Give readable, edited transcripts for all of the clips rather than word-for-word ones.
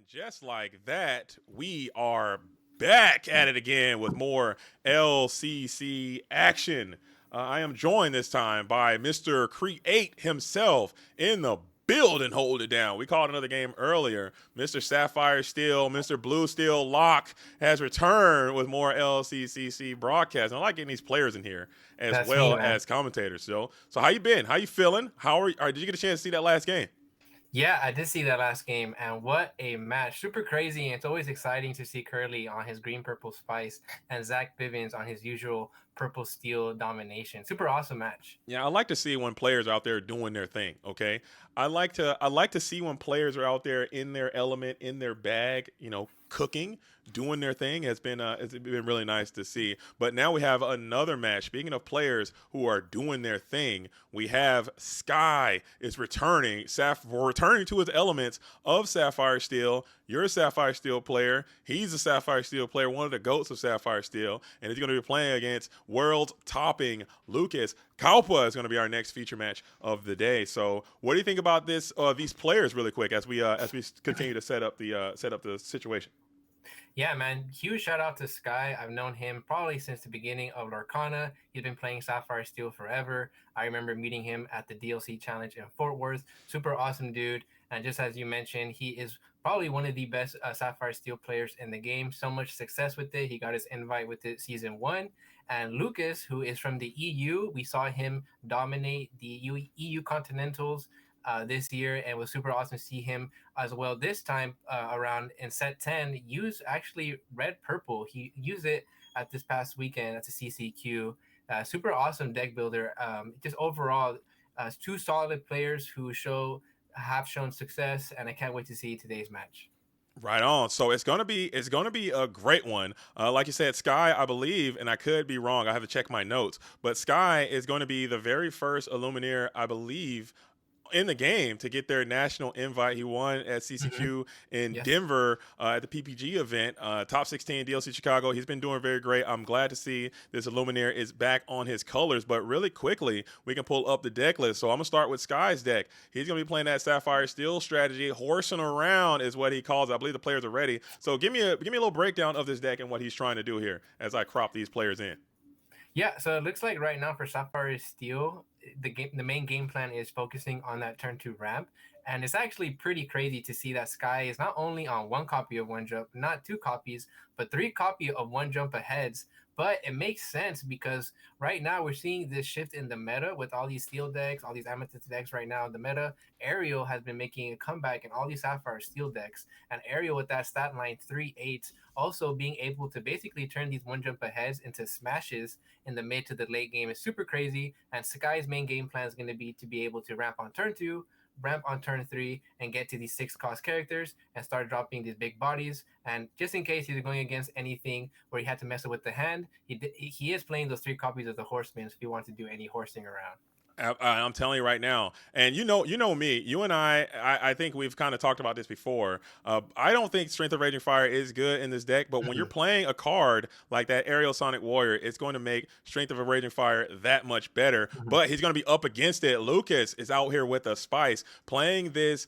just like that, we are back at it again with more LCC action. I am joined this time by Mr. Create himself in the building, hold it down. We called another game earlier. Mr. Sapphire Steel, Mr. Blue Steel Lock has returned with more LCCC broadcast. And I like getting these players in here as That's me, well man. as commentators. So how you been? How you feeling? Did you get a chance to see that last game? Yeah, I did see that last game, and what a match. Super crazy, and it's always exciting to see Curly on his green purple spice and Zach Bivens on his usual purple steel domination. Super awesome match. Yeah, I like to see when players are out there doing their thing. Okay, I like to see when players are out there in their element, in their bag. Cooking, doing their thing has been really nice to see. But now we have another match. Speaking of players who are doing their thing, we have Sky is returning to his elements of Sapphire Steel. You're a Sapphire Steel player. He's a Sapphire Steel player, one of the goats of Sapphire Steel, and he's going to be playing against world-topping Lukas Kaupa. Is going to be our next feature match of the day. So, what do you think about these players, really quick, as we continue to set up the situation? Yeah, man. Huge shout out to Sky. I've known him probably since the beginning of Lorcana. He's been playing Sapphire Steel forever. I remember meeting him at the DLC challenge in Fort Worth. Super awesome dude. And just as you mentioned, he is probably one of the best Sapphire Steel players in the game. So much success with it. He got his invite with it season one. And Lucas, who is from the EU, we saw him dominate the EU Continentals this year, and it was super awesome to see him as well this time around in set 10 use actually red purple. He used it at this past weekend at the CCQ. Super awesome deck builder. Just overall, two solid players who have shown success, and I can't wait to see today's match. Right on. So it's gonna be a great one. Like you said, Sky, I believe, and I could be wrong. I have to check my notes, but Sky is going to be the very first Illuminator, I believe, in the game to get their national invite. He won at Hmm. CCQ in Yes. Denver at the PPG event, top 16 DLC Chicago. He's been doing very great. I'm glad to see this Illuminaire is back on his colors. But really quickly, we can pull up the deck list. So I'm gonna start with Sky's deck. He's gonna be playing that Sapphire Steel strategy. Horsing around is what he calls it. I believe the players are ready. So give me a little breakdown of this deck and what he's trying to do here as I crop these players in. Yeah, so it looks like right now for Sapphire Steel, the main game plan is focusing on that turn two ramp, and it's actually pretty crazy to see that Sky is not only on one copy of One Jump, not two copies, but three copy of One Jump aheads. But it makes sense because right now we're seeing this shift in the meta with all these steel decks, all these amethyst decks right now in the meta. Ariel has been making a comeback in all these Sapphire Steel decks, and Ariel with that stat line 3/8 also being able to basically turn these one jump aheads into smashes in the mid to the late game is super crazy. And Sky's main game plan is going to be able to ramp on turn two, ramp on turn three, and get to these six cost characters and start dropping these big bodies. And just in case he's going against anything where he had to mess it with the hand, he is playing those three copies of the horsemen if he wants to do any horsing around. I'm telling you right now, and you know me. You and I think we've kind of talked about this before. I don't think Strength of Raging Fire is good in this deck, but when you're Mhm. playing a card like that Aerial Sonic Warrior, it's going to make Strength of a Raging Fire that much better. Mhm. But he's going to be up against it. Lucas is out here with a spice, playing this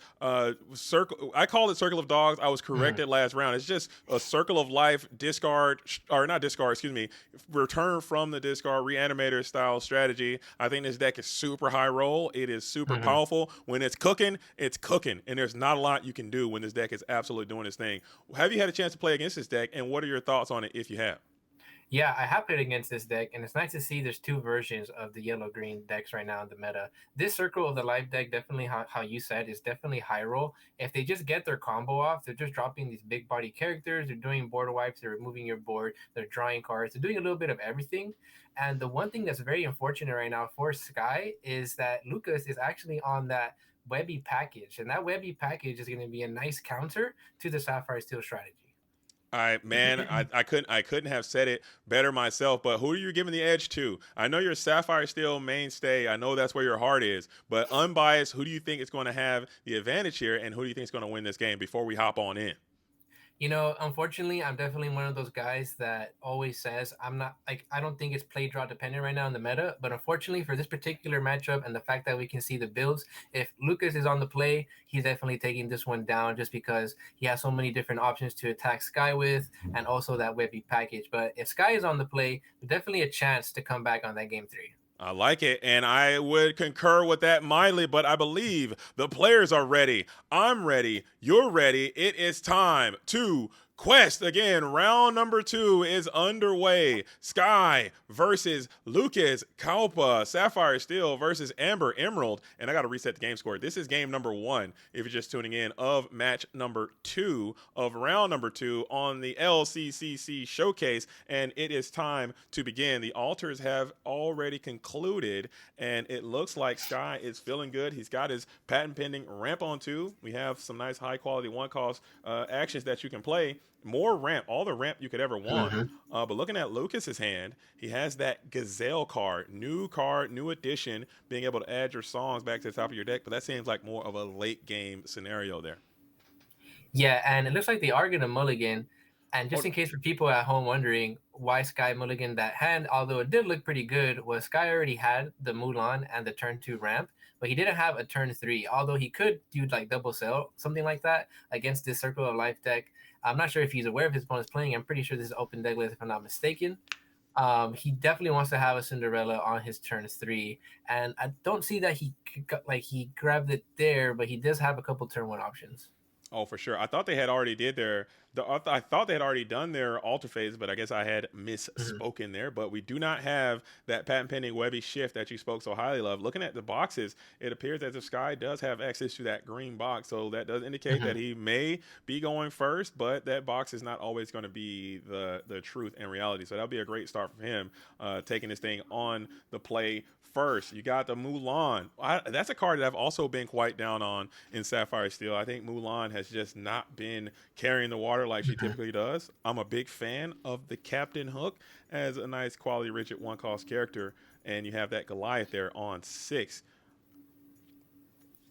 circle. I call it Circle of Dogs. I was Mhm. corrected last round. It's just a circle of life, discard or not discard. Excuse me. Return from the discard, reanimator style strategy. I think this deck is super high roll. It is super Mhm. powerful. When it's cooking, and there's not a lot you can do when this deck is absolutely doing its thing. Have you had a chance to play against this deck, and what are your thoughts on it if you have? Yeah, I have played against this deck, and it's nice to see there's two versions of the yellow green decks right now in the meta. This Circle of the Life deck, definitely how you said, is definitely high roll. If they just get their combo off, they're just dropping these big body characters, they're doing board wipes, they're removing your board, they're drawing cards, they're doing a little bit of everything. And the one thing that's very unfortunate right now for Sky is that Lucas is actually on that Webby package, and that Webby package is going to be a nice counter to the Sapphire Steel strategy. I couldn't have said it better myself. But who are you giving the edge to? I know you're Sapphire Steel mainstay. I know that's where your heart is. But unbiased, who do you think is going to have the advantage here, and who do you think is going to win this game? Before we hop on in. Unfortunately, I'm definitely one of those guys that always says I'm not like I don't think it's play draw dependent right now in the meta. But unfortunately, for this particular matchup and the fact that we can see the builds, if Lucas is on the play, he's definitely taking this one down just because he has so many different options to attack Sky with, and also that Webby package. But if Sky is on the play, definitely a chance to come back on that game three. I like it, and I would concur with that mildly, but I believe the players are ready. I'm ready. You're ready. It is time to quest again. Round number 2 is underway. Sky versus Lukas Kaupa. SapphireSteel versus AmberEmerald. And I got to reset the game score. This is game number 1, if you're just tuning in, of match number 2 of round number 2 on the LCCC showcase. And it is time to begin. The altars have already concluded, and it looks like Sky is feeling good. He's got his patent pending ramp on 2. We have some nice high quality one cost actions that you can play. More ramp, all the ramp you could ever want. Mm-hmm. But looking at Lucas's hand, he has that Gazelle card, new addition, being able to add your songs back to the top of your deck. But that seems like more of a late game scenario there. Yeah, and it looks like they are going to mulligan. And just Oh, in case for people at home wondering why Sky mulligan that hand, although it did look pretty good, was Sky already had the Mulan and the turn 2 ramp, but he didn't have a turn 3, although he could do like double sell, something like that, against this Circle of Life deck. I'm not sure if he's aware of his opponent's playing. I'm pretty sure this is open deck list, if I'm not mistaken. He definitely wants to have a Cinderella on his turn 3, and I don't see that he grabbed it there, but he does have a couple turn 1 options. Oh, for sure. I thought they had already did their. I thought they had already done their alter phase, but I guess I had Mhm. misspoken there. But we do not have that patent pending Webby shift that you spoke so highly of. Looking at the boxes, it appears as if Sky does have access to that green box, so that does indicate that Mhm. he may be going first. But that box is not always going to be the truth and reality. So that'll be a great start from him, taking this thing on the play first. You got the Mulan. That's a card that I've also been quite down on in SapphireSteel. I think Mulan has just not been carrying the water like she Mhm. typically does. I'm a big fan of the Captain Hook as a nice quality rigid one cost character, and you have that Goliath there on 6.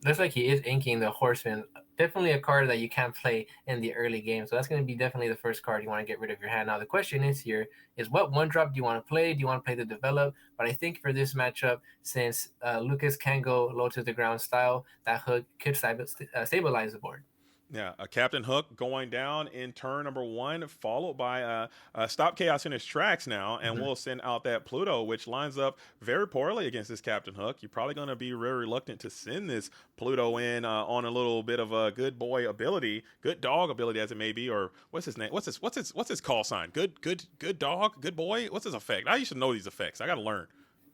Looks like he is inking the Horseman. Definitely a card that you can't play in the early game. So that's going to be definitely the first card you want to get rid of your hand. Now, the question is here is what one drop do you want to play? Do you want to play the develop? But I think for this matchup, since Lucas can go low to the ground style, that hook could stabilize the board. Yeah, a Captain Hook going down in turn number 1, followed by Stop Chaos in his tracks now, and Mhm. we'll send out that Pluto, which lines up very poorly against this Captain Hook. You're probably going to be very reluctant to send this Pluto in on a little bit of a good boy ability, good dog ability as it may be, or what's his name? What's his call sign? Good dog, good boy. What's his effect? I used to know these effects. I got to learn.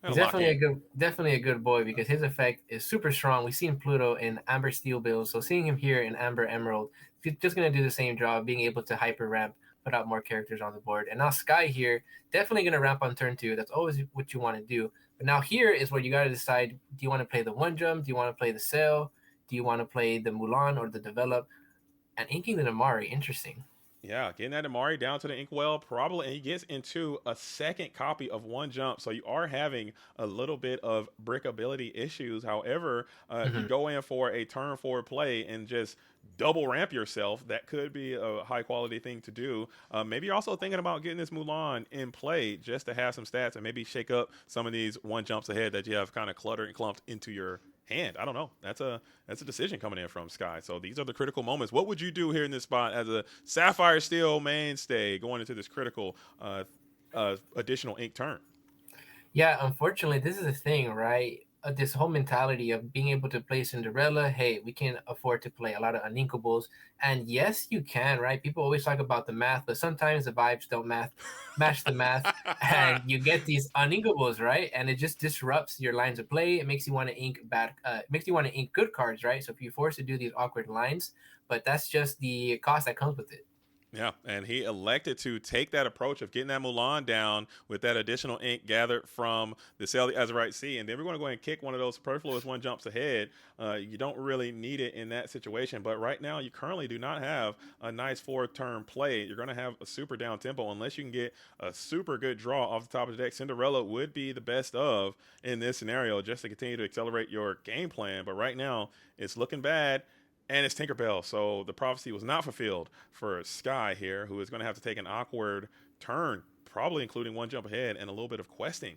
I got He's to lock in. definitely a good boy because his effect is super strong. We've seen Pluto in Amber Steel builds, so seeing him here in Amber Emerald, he's just gonna do the same job, being able to hyper ramp, put out more characters on the board. And now Sky here, definitely gonna ramp on turn 2. That's always what you want to do. But now here is where you gotta decide: do you want to play the one jump? Do you want to play the sail? Do you want to play the Mulan or the develop? And inking the Namari, interesting. Yeah, getting that Amari down to the Inkwell probably, and he gets into a second copy of one jump. So you are having a little bit of brickability issues. However, if you Mhm. go in for a turn forward play and just double ramp yourself, that could be a high quality thing to do. Maybe you're also thinking about getting this Mulan in play just to have some stats and maybe shake up some of these one jumps ahead that you have kind of cluttered and clumped into your hand. I don't know. That's a decision coming in from Sky. So these are the critical moments. What would you do here in this spot as a SapphireSteel mainstay going into this critical additional ink turn? Yeah, unfortunately, this is the thing, right? This whole mentality of being able to play Cinderella. Hey, we can afford to play a lot of uninkables, and yes, you can, right? People always talk about the math, but sometimes the vibes don't match the math, and you get these uninkables, right? And it just disrupts your lines of play. It makes you want to ink makes you want to ink good cards, right? So if you're forced to do these awkward lines, but that's just the cost that comes with it. Yeah, and he elected to take that approach of getting that Mulan down with that additional ink gathered from the Sally Azerite Sea. And then we're going to go ahead and kick one of those superfluous one jumps ahead. You don't really need it in that situation. But right now, you currently do not have a nice 4-turn play. You're going to have a super down tempo unless you can get a super good draw off the top of the deck. Cinderella would be the best of in this scenario just to continue to accelerate your game plan. But right now, it's looking bad. And it's Tinkerbell. So the prophecy was not fulfilled for Sky here, who is going to have to take an awkward turn, probably including one jump ahead and a little bit of questing.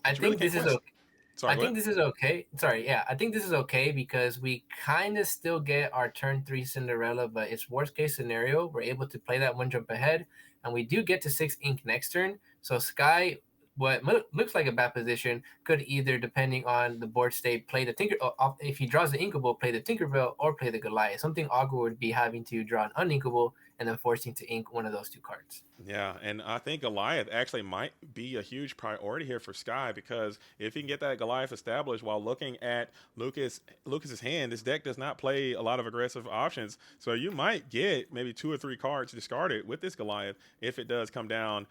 I But you really think can't this is quest. okay. Sorry, I go ahead. think this is okay. Sorry, yeah, I think this is okay because we kind of still get our turn three Cinderella, but it's worst case scenario. We're able to play that one jump ahead, and we do get to 6 ink next turn. So Sky, what looks like a bad position, could either, depending on the board state, play the Tinker. If he draws the Inkable, play the Tinkerbell or play the Goliath. Something awkward would be having to draw an Uninkable and then forcing to ink one of those two cards. Yeah, and I think Goliath actually might be a huge priority here for Sky because if he can get that Goliath established while looking at Lucas's hand, this deck does not play a lot of aggressive options. So you might get maybe 2 or 3 cards discarded with this Goliath if it does come down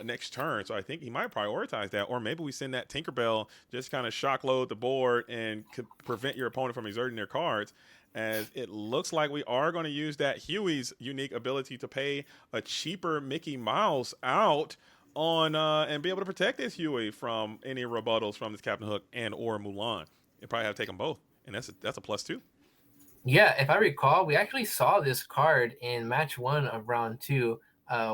next turn. So I think he might prioritize that, or maybe we send that Tinkerbell just kind of shock load the board and could prevent your opponent from exerting their cards, as it looks like we are going to use that Huey's unique ability to pay a cheaper Mickey Mouse out on and be able to protect this Huey from any rebuttals from this Captain Hook and or Mulan. It probably have to take them both, and that's a plus two. Yeah, if I recall, we actually saw this card in match one of round two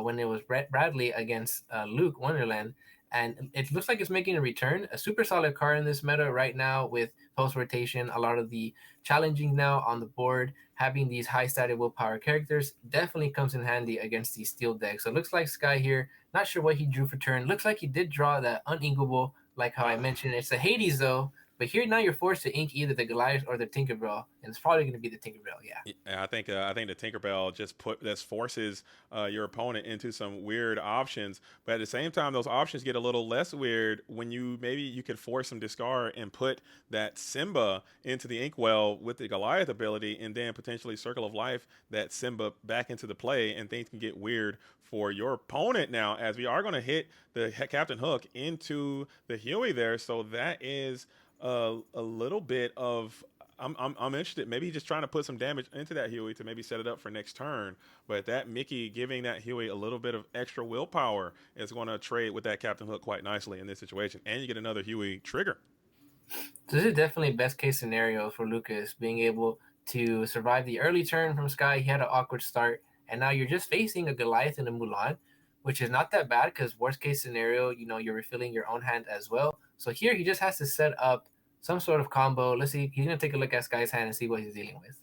when it was Bradley against Luke Wonderland. And it looks like it's making a return. A super solid card in this meta right now with post rotation. A lot of the challenging now on the board, having these high stated willpower characters definitely comes in handy against these steel decks. So it looks like Sky here, not sure what he drew for turn. Looks like he did draw that uninkable, like how I Uh, mentioned. It's a Hades though, but here now you're forced to ink either the Goliath or the Tinkerbell, and it's probably going to be the Tinkerbell. Yeah. I think the Tinkerbell just forces your opponent into some weird options, but at the same time, those options get a little less weird when you could force some discard and put that Simba into the Inkwell with the Goliath ability, and then potentially Circle of Life that Simba back into the play, and things can get weird for your opponent now, as we are going to hit the Captain Hook into the Huey there. So that is a little bit of I'm interested. Maybe he's just trying to put some damage into that Huey to maybe set it up for next turn. But that Mickey giving that Huey a little bit of extra willpower is going to trade with that Captain Hook quite nicely in this situation, and you get another Huey trigger. So this is definitely best case scenario for Lucas being able to survive the early turn from Sky. He had an awkward start, and now you're just facing a Goliath and a Mulan, which is not that bad because worst case scenario, you're refilling your own hand as well. So here he just has to set up some sort of combo. Let's see. He's gonna take a look at Sky's hand and see what he's dealing with.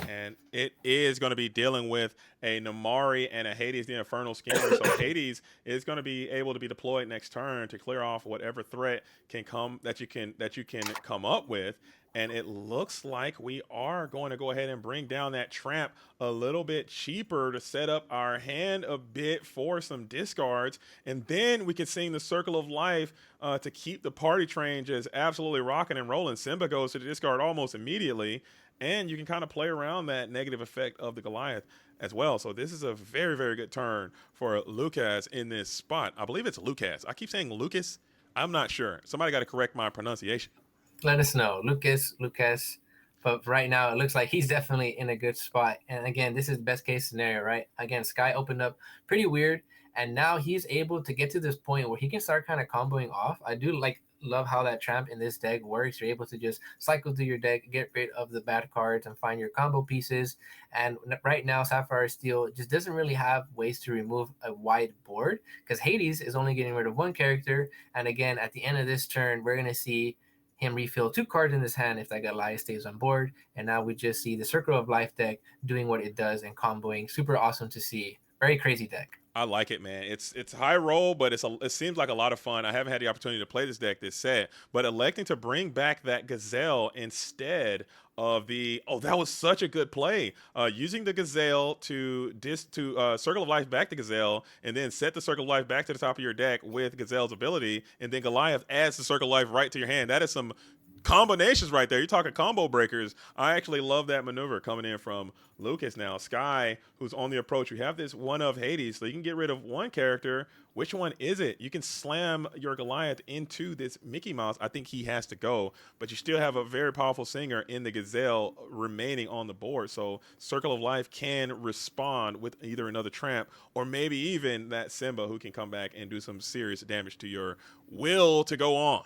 And it is going to be dealing with a Namari and a Hades the Infernal Schemer. So Hades is going to be able to be deployed next turn to clear off whatever threat can come that you can come up with. And it looks like we are going to go ahead and bring down that tramp a little bit cheaper to set up our hand a bit for some discards. And then we can sing the Circle of Life to keep the party train just absolutely rocking and rolling. Simba goes to the discard almost immediately, and you can kind of play around that negative effect of the Goliath as well. So this is a very, very good turn for Lucas in this spot. I believe it's Lucas. I keep saying Lucas. I'm not sure. Somebody got to correct my pronunciation. Let us know, Lucas. But right now, it looks like he's definitely in a good spot. And again, this is best case scenario, right? Again, Sky opened up pretty weird, and now he's able to get to this point where he can start kind of comboing off. I do love how that tramp in this deck works. You're able to just cycle through your deck, get rid of the bad cards, and find your combo pieces. And right now, SapphireSteel just doesn't really have ways to remove a wide board because Hades is only getting rid of one character. And again, at the end of this turn, we're gonna see him refill 2 cards in his hand if that Goliath stays on board. And now we just see the Circle of Life deck doing what it does and comboing. Super awesome to see. Very crazy deck. I like it, man. It's high roll, but it seems like a lot of fun. I haven't had the opportunity to play this deck this set, but electing to bring back that Gazelle instead of the that was such a good play. Using the Gazelle to Circle of Life back to Gazelle, and then set the Circle of Life back to the top of your deck with Gazelle's ability, and then Goliath adds the Circle of Life right to your hand. That is some combinations right there. You're talking combo breakers. I actually love that maneuver coming in from Lucas now. Sky, who's on the approach, you have this one of Hades, so you can get rid of one character. Which one is it? You can slam your Goliath into this Mickey Mouse. I think he has to go, but you still have a very powerful singer in the Gazelle remaining on the board. So Circle of Life can respond with either another tramp or maybe even that Simba who can come back and do some serious damage to your will to go on.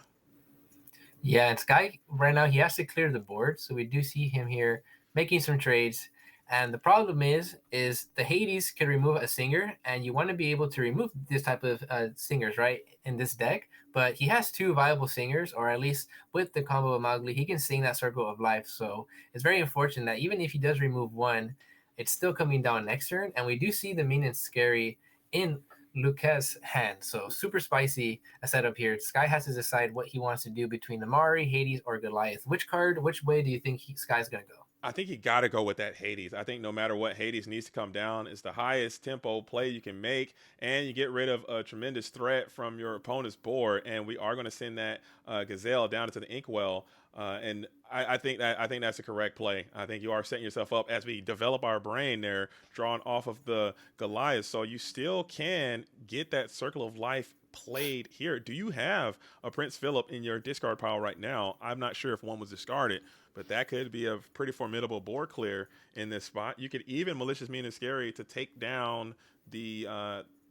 Yeah, and Sky right now he has to clear the board, so we do see him here making some trades. And the problem is the Hades can remove a singer, and you want to be able to remove this type of singers, right, in this deck. But he has two viable singers, or at least with the combo of Mowgli, he can sing that Circle of Life. So it's very unfortunate that even if he does remove one, it's still coming down next turn. And we do see the minion scary in Lukas' hand. So super spicy a setup here. Sky has to decide what he wants to do between the Mari, Hades, or Goliath. Which card, which way do you think Sky's going to go? I think you got to go with that Hades. I think no matter what, Hades needs to come down. It's the highest tempo play you can make, and you get rid of a tremendous threat from your opponent's board. And we are going to send that Gazelle down into the Inkwell. I think that's the correct play. I think you are setting yourself up as we develop our brain there, drawing off of the Goliath. So you still can get that Circle of Life played here. Do you have a Prince Philip in your discard pile right now? I'm not sure if one was discarded, but that could be a pretty formidable board clear in this spot. You could even malicious mean and scary to take down the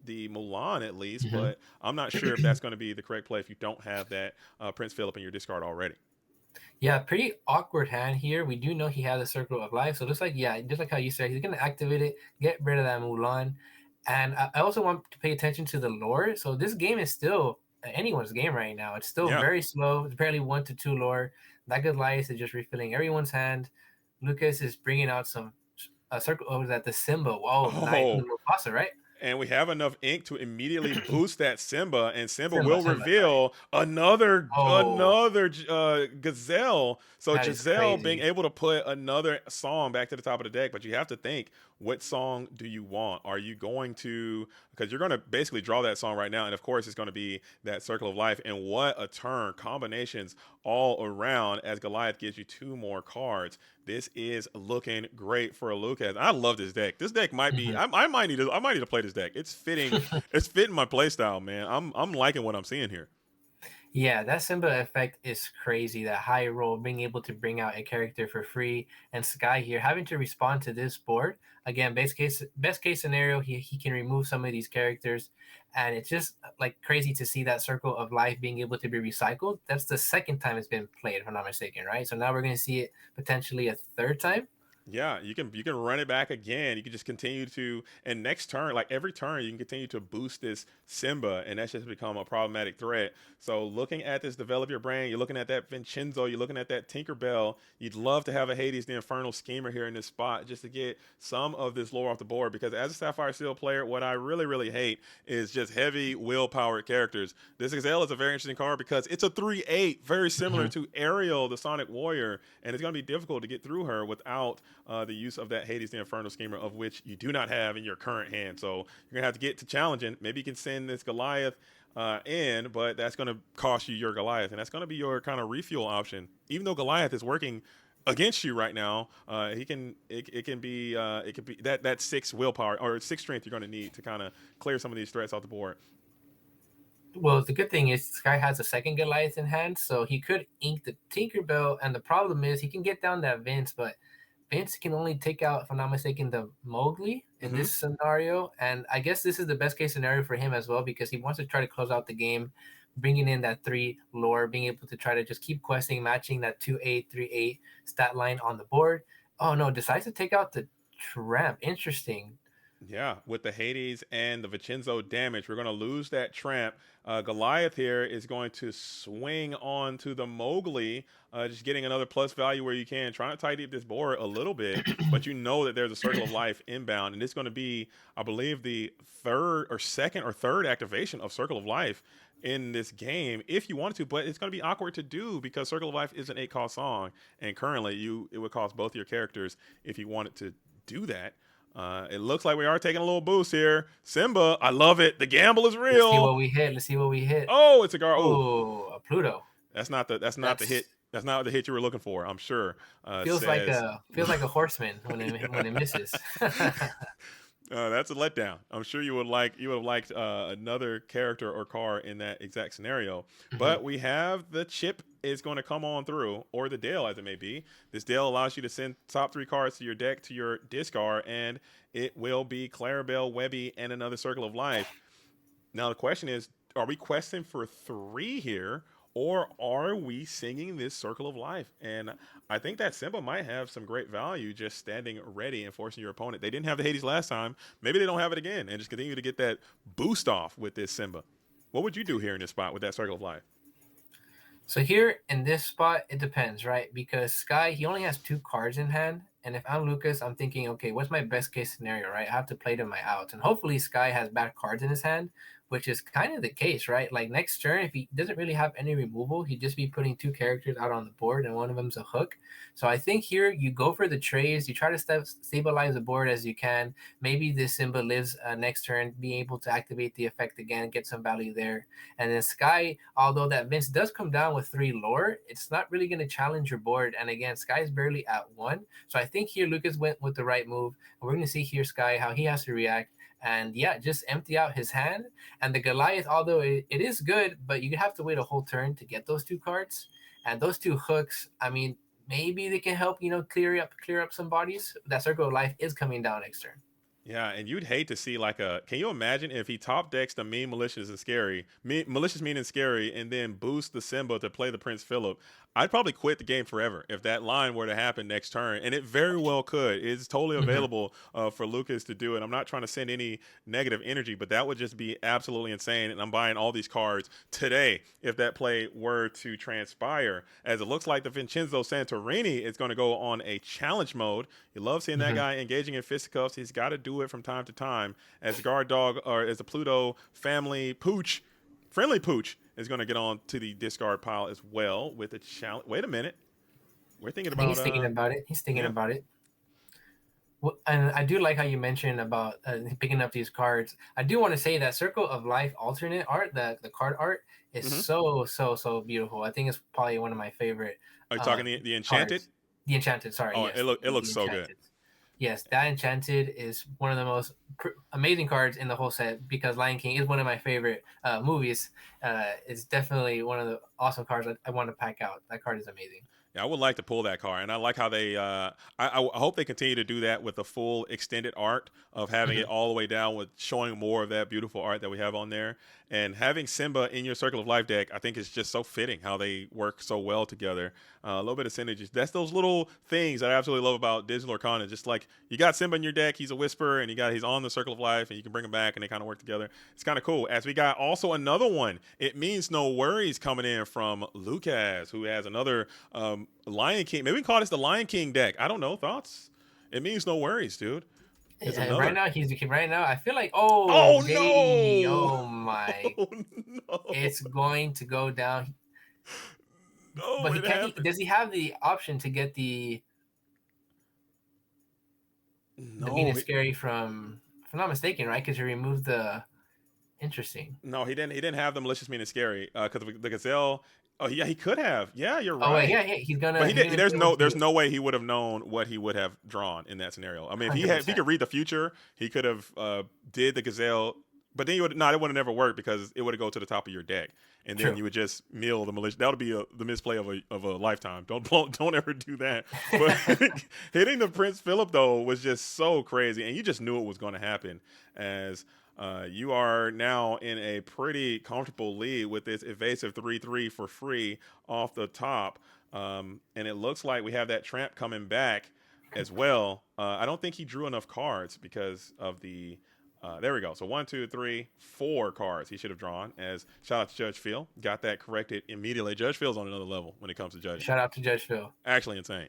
Mulan at least, Mm-hmm. but I'm not sure if that's going to be the correct play if you don't have that Prince Philip in your discard already. Yeah, pretty awkward hand here. We do know he has a Circle of Life. So just like, yeah, just like how you said, he's going to activate it, get rid of that Mulan. And I also want to pay attention to the lore. So this game is still anyone's game right now. It's still Yeah. very slow. It's barely 1 to 2 lore. That Goliath is just refilling everyone's hand. Lucas is bringing out some circle. Oh, is that the Simba? Whoa, nice. Oh, Mufasa, right? and we have enough ink to immediately boost that Simba, and Simba Simba, will Simba, sorry. reveal another Oh, gazelle. So that is Giselle being crazy. able to put another song back to the top of the deck, but you have to think, what song do you want? Are you going to, because you're going to basically draw that song right now, and of course it's going to be that Circle of Life, and what a turn, combinations all around as Goliath gives you two more cards. This is looking great for a Lucas. I love this deck. This deck might be. Mhm. I might need to play this deck. It's fitting. It's fitting my playstyle, man. I'm liking what I'm seeing here. Yeah, that Simba effect is crazy. That high roll, being able to bring out a character for free, and Sky here having to respond to this board again. Best case scenario, he can remove some of these characters, and it's just like crazy to see that Circle of Life being able to be recycled. That's the second time it's been played, if I'm not mistaken, right? So now we're gonna see it potentially a third time. Yeah, you can run it back again. You can just continue to, and next turn, like every turn, you can continue to boost this Simba, and that's just become a problematic threat. So looking at this, develop your brain. You're looking at that Vincenzo. You're looking at that Tinkerbell. You'd love to have a Hades the Infernal Schemer here in this spot just to get some of this lore off the board. Because as a Sapphire Steel player, what I really hate is just heavy willpower characters. This Gazelle is a very interesting card because it's a 3/8, very similar Mhm. to Ariel, the Sonic Warrior, and it's going to be difficult to get through her without the use of that Hades the Infernal Schemer, of which you do not have in your current hand. So you're gonna have to get to challenging. Maybe you can send this Goliath in, but that's gonna cost you your Goliath, and that's gonna be your kind of refuel option. Even though Goliath is working against you right now, he can it can be it could be that six willpower or six strength you're gonna need to kind of clear some of these threats off the board. Well, the good thing is Sky has a second Goliath in hand, so he could ink the Tinkerbell, and the problem is he can get down that Vince, but Vince can only take out, if I'm not mistaken, the Mowgli in Mm-hmm. this scenario. And I guess this is the best case scenario for him as well because he wants to try to close out the game, bringing in that 3 lore, being able to try to just keep questing, matching that 2/8, 3/8 stat line on the board. Oh no, decides to take out the Tramp. Interesting. Yeah, with the Hades and the Vincenzo damage, we're going to lose that tramp. Goliath here is going to swing on to the Mowgli, just getting another plus value where you can. Trying to tidy up this board a little bit, but you know that there's a Circle of Life inbound, and it's going to be, I believe, the second or third activation of Circle of Life in this game if you wanted to, but it's going to be awkward to do because Circle of Life is an 8 cost song, and currently it would cost both your characters if you wanted to do that. It looks like we are taking a little boost here. Simba, I love it. The gamble is Let's see real. what we hit. Let's see what we hit. Oh, it's a guard. Oh, Oh, a Pluto. that's not the hit. That's That's not the hit you were looking for. I'm sure. Says feels like a horseman when it misses. that's a letdown. I'm sure you would have liked another character or car in that exact scenario. Mhm. But we have the chip is going to come on through, or the Dale as it may be. This Dale allows you to send top 3 cards to your deck to your discard, and it will be Clarabelle, Webby, and another Circle of Life. Now the question is, are we questing for 3 here, or are we singing this Circle of Life? And I think that Simba might have some great value just standing ready and forcing your opponent. They didn't have the Hades last time. Maybe they don't have it again and just continue to get that boost off with this Simba. What would you do here in this spot with that Circle of Life? So here in this spot, it depends, right? Because Sky, he only has two cards in hand. And if I'm Lucas, I'm thinking, okay, what's my best case scenario, right? I have to play to my outs. And hopefully Sky has bad cards in his hand, which is kind of the case, right? Like next turn, if he doesn't really have any removal, he'd just be putting two characters out on the board and one of them's a hook. So I think here you go for the trays, you try to stabilize the board as you can. Maybe this Simba lives next turn, being able to activate the effect again, get some value there. And then Sky, although that Vince does come down with 3 lore, it's not really going to challenge your board. And again, Sky is barely at 1. So I think here Lucas went with the right move. And we're going to see here Sky how he has to react. And yeah, just empty out his hand. And the Goliath, although it is good, but you have to wait a whole turn to get those 2 cards. And those 2 hooks, I mean, maybe they can help, clear up some bodies. That Circle of Life is coming down next turn. Yeah, and you'd hate to see like a. Can you imagine if he top decks the mean, malicious, and scary, malicious, mean, and scary, and then boost the Simba to play the Prince Philip? I'd probably quit the game forever if that line were to happen next turn, and it very well could. It's totally Mm-hmm. available for Lucas to do it. I'm not trying to send any negative energy, but that would just be absolutely insane. And I'm buying all these cards today if that play were to transpire. As it looks like the Vincenzo Santorini is going to go on a challenge mode. You love seeing that Mm-hmm. guy engaging in fisticuffs. He's got to do it from time to time as guard dog or as the Pluto family pooch, friendly pooch is going to get on to the discard pile as well with a challenge. Wait a minute, we're thinking I think about he's thinking about it. He's thinking yeah. about it. Well, and I do like how you mentioned about picking up these cards. I do want to say that Circle of Life alternate art, the card art, is Mm-hmm. so beautiful. I think it's probably one of my favorite Are you uh, talking the Enchanted? cards. The Enchanted, sorry, Oh, yes, it looks the so good. Enchanted. Yes, that Enchanted is one of the most amazing cards in the whole set because Lion King is one of my favorite movies. It's definitely one of the awesome cards I want to pack out. That card is amazing. Yeah, I would like to pull that card, and I like how they. I hope they continue to do that with the full extended art of having it Mhm. all the way down with showing more of that beautiful art that we have on there, and having Simba in your Circle of Life deck. I think is just so fitting how they work so well together. A little bit of synergies. That's those little things that I absolutely love about Digital Lorcana. Just like you got Simba in your deck, he's a Whisperer, and he's on the Circle of Life, and you can bring him back, and they kind of work together. It's kind of cool. As we got also another one, it means no worries coming in from Lukas, who has another Lion King. Maybe we can call this the Lion King deck. I don't know. Thoughts? It means no worries, dude. It's And right another. now he's right now. I feel like Oh JD, no! oh my, Oh it's no! going to go down. No, But he it can't. happened. Does he have the option to get the mean No, and scary from? If I'm not mistaken, right? Because he removed the interesting. no, he didn't. He didn't have the malicious, mean, and scary because the gazelle. Oh yeah, he could have. Yeah, you're Oh wait, right. yeah, But he's gonna be able there's to no way he would have known what he would have drawn in that scenario. I mean, hundred if he percent could read the future, he could have did the gazelle. But then it would have never worked because it would have go to the top of your deck, and then true. you would just mill the malicious. That would be the misplay of a lifetime. Don't ever do that. But hitting the Prince Philip though was just so crazy, and you just knew it was going to happen as you are now in a pretty comfortable lead with this evasive 3/3 for free off the top. And it looks like we have that tramp coming back as well. I don't think he drew enough cards because of the. There we go. So 1, 2, 3, 4 cards he should have drawn. As shout out to Judge Phil, got that corrected immediately. Judge Phil's on another level when it comes to judging. Shout out to Judge Phil. Actually insane.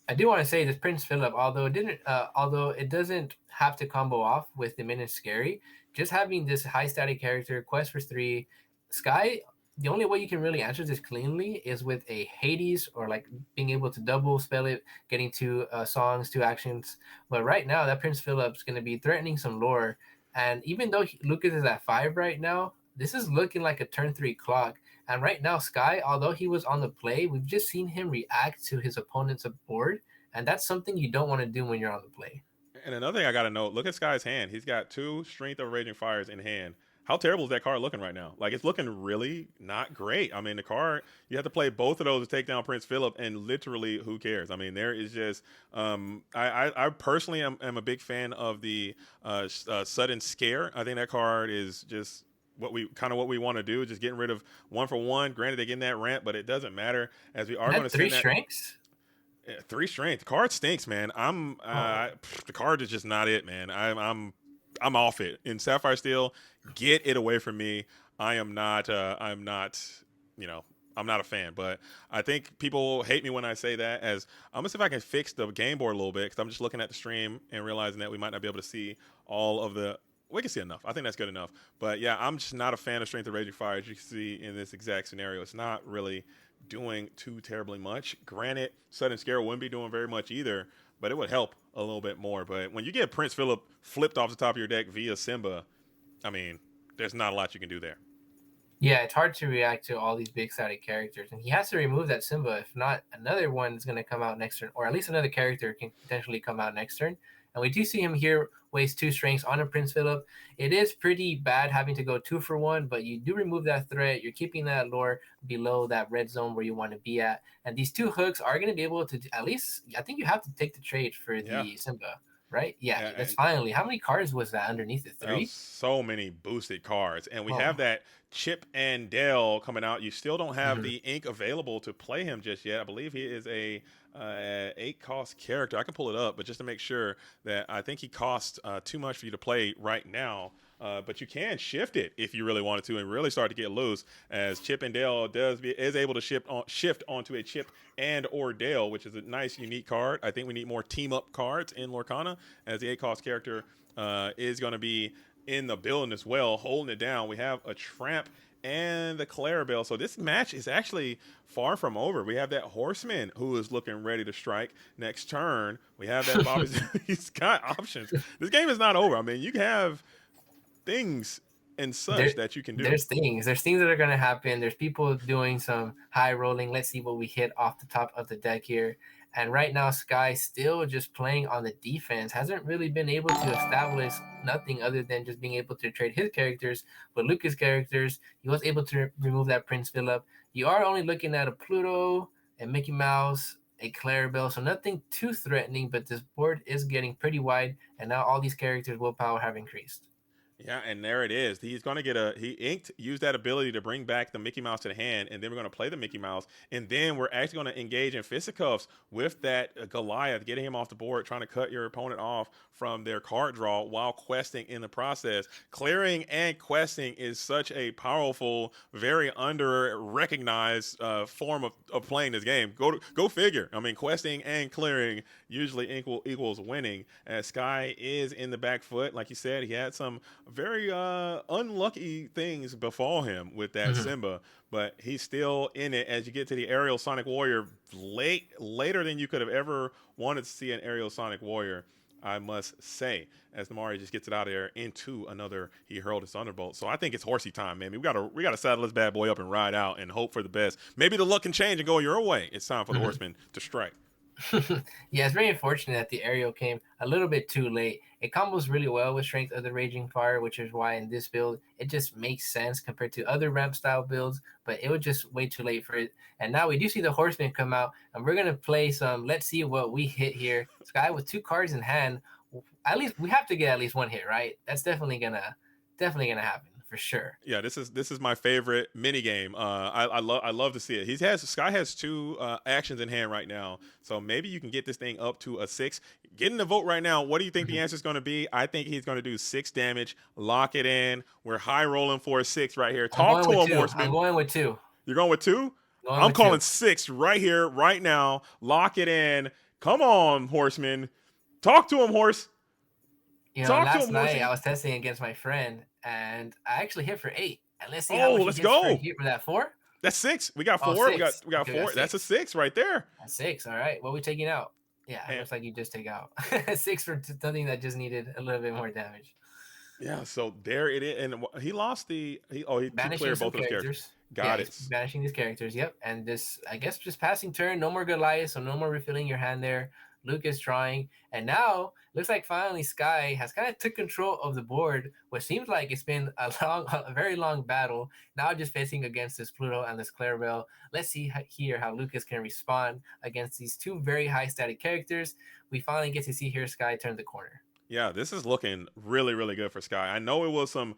I do want to say this Prince Philip, although it doesn't have to combo off with the Minute Scary, just having this high static character, Quest for 3, Sky, the only way you can really answer this cleanly is with a Hades or like being able to double spell it, getting 2 songs, 2 actions. But right now, that Prince Philip's going to be threatening some lore. And even though Lucas is at 5 right now, this is looking like a turn 3 clock. And right now, Sky, although he was on the play, we've just seen him react to his opponent's board, and that's something you don't want to do when you're on the play. And another thing I got to note, look at Sky's hand. He's got 2 Strength of Raging Fires in hand. How terrible is that card looking right now? Like, it's looking really not great. I mean, the card, you have to play both of those to take down Prince Philip, and literally, who cares? I mean, there is just, I personally am a big fan of the Sudden Scare. I think that card is just what we want to do, just getting rid of one for one. Granted, they get in that ramp, but it doesn't matter as we are going That to three send that strengths. three strength. The card stinks, man. Oh, The card is just not it, man. I'm off it. In Sapphire Steel, get it away from me. I'm not. You know, I'm not a fan. But I think people hate me when I say that. As I'm gonna see if I can fix the game board a little bit because I'm just looking at the stream and realizing that we might not be able to see all of the. We can see enough. I think that's good enough. But yeah, I'm just not a fan of Strength of Raging Fire. As you can see in this exact scenario, it's not really doing too terribly much. Granted, Sudden Scare wouldn't be doing very much either, but it would help a little bit more. But when you get Prince Philip flipped off the top of your deck via Simba, I mean, there's not a lot you can do there. yeah, it's hard to react to all these big static characters, and he has to remove that Simba. If not, another one is going to come out next turn, or at least another character can potentially come out next turn. And we do see him here waste two strengths on a Prince Philip. It is pretty bad having to go 2 for 1, but you do remove that threat. You're keeping that lore below that red zone where you want to be at. And these two hooks are going to be able to, at least, I think you have to take the trade for Yeah. the Simba, right? Yeah, that's And finally. How many cards was that underneath it? there was 3? so many boosted cards, and we have Oh. that Chip and Dale coming out. You still don't have Mm-hmm. the ink available to play him just yet. I believe he is a 8 cost character. I can pull it up, but just to make sure that I think he costs too much for you to play right now. But you can shift it if you really wanted to, and really start to get loose. As Chip and Dale is able to shift onto a Chip and or Dale, which is a nice unique card. I think we need more team up cards in Lorcana, as the 8 cost character is going to be in the building as well, holding it down. We have a Tramp and the Clarabelle. So this match is actually far from over. We have that Horseman who is looking ready to strike next turn. We have that Bobby. He's got options. This game is not over. I mean, you have things and there such that you can do. there's things that are going to happen. There's people doing some high rolling. Let's see what we hit off the top of the deck here. And right now Sky still just playing on the defense, hasn't really been able to establish nothing other than just being able to trade his characters with Lucas characters. He was able to remove that Prince Philip. You are only looking at a Pluto, a Mickey Mouse, a Clarabelle, so nothing too threatening, but this board is getting pretty wide, and now all these characters willpower have increased. Yeah, and there it is. He's going to get he inked, use that ability to bring back the Mickey Mouse to the hand, and then we're going to play the Mickey Mouse, and then we're actually going to engage in fisticuffs with that Goliath, getting him off the board, trying to cut your opponent off from their card draw while questing in the process. Clearing and questing is such a powerful, very under recognized form of playing this game. Go figure. I mean, questing and clearing usually equals winning. As Sky is in the back foot, like you said, he had some very unlucky things befall him with that Mhm. Simba, but he's still in it as you get to the aerial Sonic Warrior later than you could have ever wanted to see an aerial Sonic Warrior. I must say, as Namari just gets it out of there into another, he hurled his Thunderbolt. So I think it's horsey time, man. We gotta saddle this bad boy up and ride out and hope for the best. Maybe the luck can change and go your way. It's time for the Mhm. Horseman to strike. Yeah, it's very unfortunate that the aerial came a little bit too late. It combos really well with Strength of the Raging Fire, which is why in this build it just makes sense compared to other ramp style builds, but it was just way too late for it. And now we do see the Horseman come out, and we're gonna play some. Let's see what we hit here. Sky with two cards in hand. At least we have to get at least one hit, right? That's definitely gonna happen for sure. Yeah, this is my favorite mini game. I love to see it. Sky has 2 actions in hand right now, so maybe you can get this thing up to a 6. Getting the vote right now. What do you think the Mhm. answer is going to be? I think he's going to do 6 damage. Lock it in. We're high rolling for a 6 right here. I'm Talk going to with him, two. I'm Horseman. going with two. You're going with 2. Going I'm with two. calling 6 right here, right now. Lock it in. Come on, Horseman. Talk to him, horse. Talk to Last him, night I horsey. was testing against my friend, and I actually hit for 8. And let's see how Oh, much he let's gets for go. here for that 4. That's 6. We got Oh, 4. We got 6. we got Okay, we got 4. That's a 6. 6 right there. That's 6. All right. What are we taking out? Yeah, it And looks like you just take out 6 for something that just needed a little bit more damage. yeah, so there it is, and he lost he Banishing cleared some both of those characters. characters. Yeah, Got he's it. banishing these characters. Yep. And this, I guess, just passing turn. No more Goliath, so no more refilling your hand there. Luke is trying, and now looks like finally Sky has kind of took control of the board. What seems like it's been a very long battle. Now just facing against this Pluto and this Clarabelle. Let's see here how Lucas can respond against these two very high static characters. We finally get to see here Sky turn the corner. Yeah, this is looking really, really good for Sky. I know it was some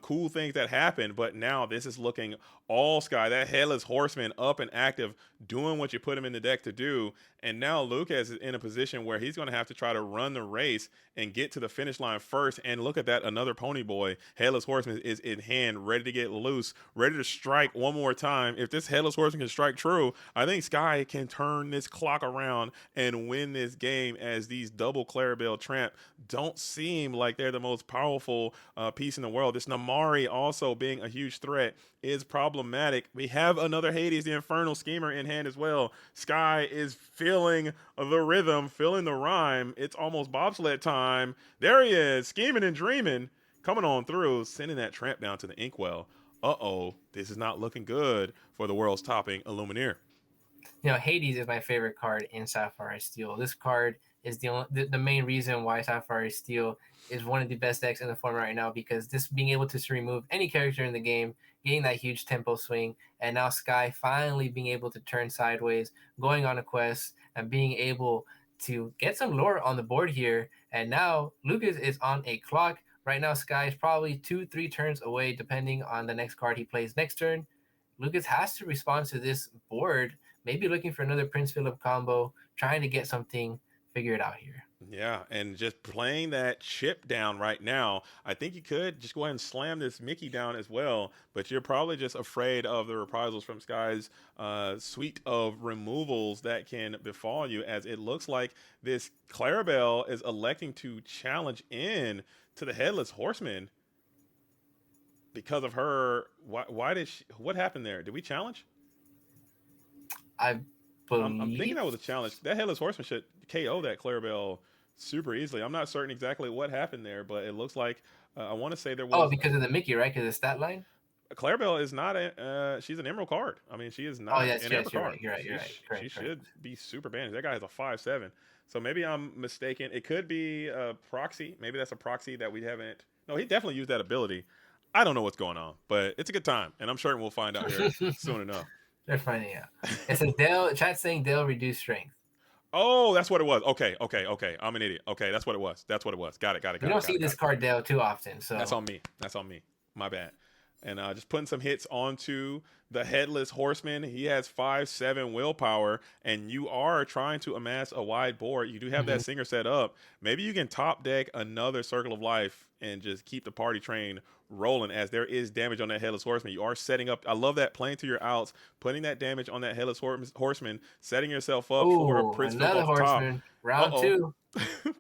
cool things that happened, but now this is looking all Sky. That headless horseman up and active, doing what you put him in the deck to do. And now Lucas is in a position where he's going to have to try to run the race and get to the finish line first. And look at that, another pony boy. Headless horseman is in hand, ready to get loose, ready to strike one more time. If this headless horseman can strike true, I think Sky can turn this clock around and win this game, as these double Clarabelle Tramp don't seem like they're the most powerful piece in the world. This Namari also being a huge threat is problematic. We have another Hades, the Infernal Schemer, in hand as well. Sky is feeling the rhythm, feeling the rhyme. It's almost bobsled time. There he is, scheming and dreaming, coming on through, sending that tramp down to the inkwell. Uh-oh, this is not looking good for the world's topping Illumineer. Hades is my favorite card in SapphireSteel. This card is the main reason why SapphireSteel is one of the best decks in the format right now, because this being able to remove any character in the game, getting that huge tempo swing, and now Sky finally being able to turn sideways, going on a quest, and being able to get some lore on the board here. And now Lucas is on a clock. Right now, Sky is probably 2-3 turns away, depending on the next card he plays next turn. Lucas has to respond to this board, maybe looking for another Prince Philip combo, trying to get something figured out here. Yeah, and just playing that chip down right now, I think you could just go ahead and slam this Mickey down as well, but you're probably just afraid of the reprisals from Sky's suite of removals that can befall you, as it looks like this Clarabelle is electing to challenge in to the Headless Horseman because of her. Why did she, what happened there? Did we challenge? I I'm thinking believe. that was a challenge. That Headless Horseman should KO that Clarabelle super easily. I'm not certain exactly what happened there, but it looks like I want to say there Oh, was because of the Mickey, right? Because of the stat line. Clarabelle is not a she's an emerald card. I mean, she is Oh, not yes, an amber yes, you're card. right. You're right. You're right. She Correct. Correct. should be super banned. That guy has a 5/7. So maybe I'm mistaken. It could be a proxy. Maybe that's a proxy that we haven't. No, he definitely used that ability. I don't know what's going on, but it's a good time, and I'm sure we'll find out here soon enough. They're finding out. It says Dale. Chat saying Dale reduced strength. Oh, that's what it was. Okay. I'm an idiot. Okay, that's what it was. That's what it was. Got it. Got it. We Got it. don't Got see it. Got this it. card Dale too often, That's so on me. That's on me. My bad. And just putting some hits onto the Headless Horseman. He has 5/7 willpower, and you are trying to amass a wide board. You do have that mhm. singer set up. Maybe you can top deck another Circle of Life and just keep the party train rolling, as there is damage on that Headless Horseman. You are setting up. I love that, playing to your outs, putting that damage on that Headless Horseman, setting yourself up for a Oh, Prince Philip another off the top. horseman. Uh Round oh. two.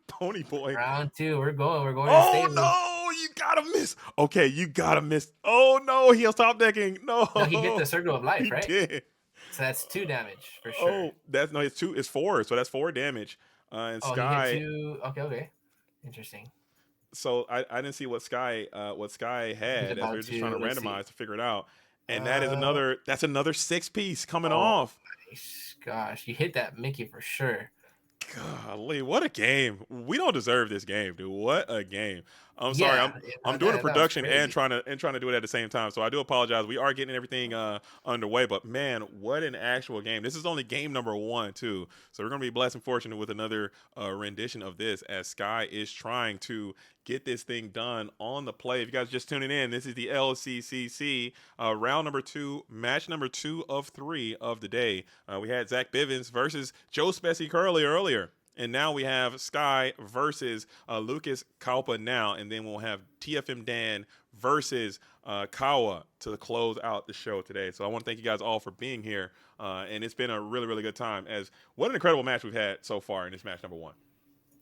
Pony boy. Round two. We're going. We're going to Oh stables. no, you gotta miss. Okay, you gotta miss. Oh no, he was top decking. No, he hit No, the circle of life, he right? did. So that's 2 damage for sure. Oh, that's no, it's two, it's four, so that's four damage. And Oh, he hit Sky. two. Okay, okay. Interesting. So I didn't see what Sky He's had, as we about were just trying to. to Let's see. randomize to figure it out. And that is Uh another six piece coming oh, off. nice. Gosh, you hit that Mickey for sure. Golly, what a game! We don't deserve this game, dude. What a game! I'm sorry. Yeah, I'm doing a that was production and crazy. trying to do it at the same time. So I do apologize. We are getting everything underway, but man, what an actual game! This is only game number one too. So we're gonna be blessed and fortunate with another rendition of this, as Sky is trying to get this thing done on the play. If you guys are just tuning in, this is the LCCC round number two, match number 2 of 3 of the day. We had Zach Bivens versus Joe Spessy Curly earlier. And now we have Sky versus Lukas Kaupa now. And then we'll have TFM Dan versus Kawa to close out the show today. So I want to thank you guys all for being here. And it's been a really, really good time. As what an incredible match we've had so far in this match number one.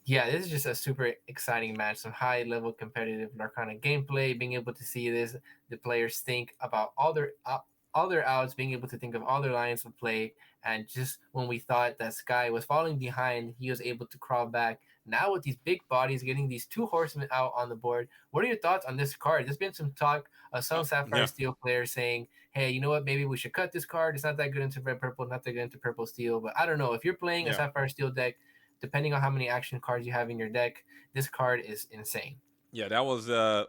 Yeah, this is just a super exciting match. Some high level competitive Lorcana gameplay. Being able to see this, the players think about all their outs, being able to think of all their lines of play, and just when we thought that Sky was falling behind, he was able to crawl back. Now with these big bodies, getting these two horsemen out on the board. What are your thoughts on this card? There's been some talk of some Sapphire Yeah. Steel players saying, "Hey, you know what? Maybe we should cut this card. It's not that good into red purple, not that good into purple steel." But I don't know, if you're playing a Yeah. Sapphire Steel deck, depending on how many action cards you have in your deck, this card is insane. Yeah, that was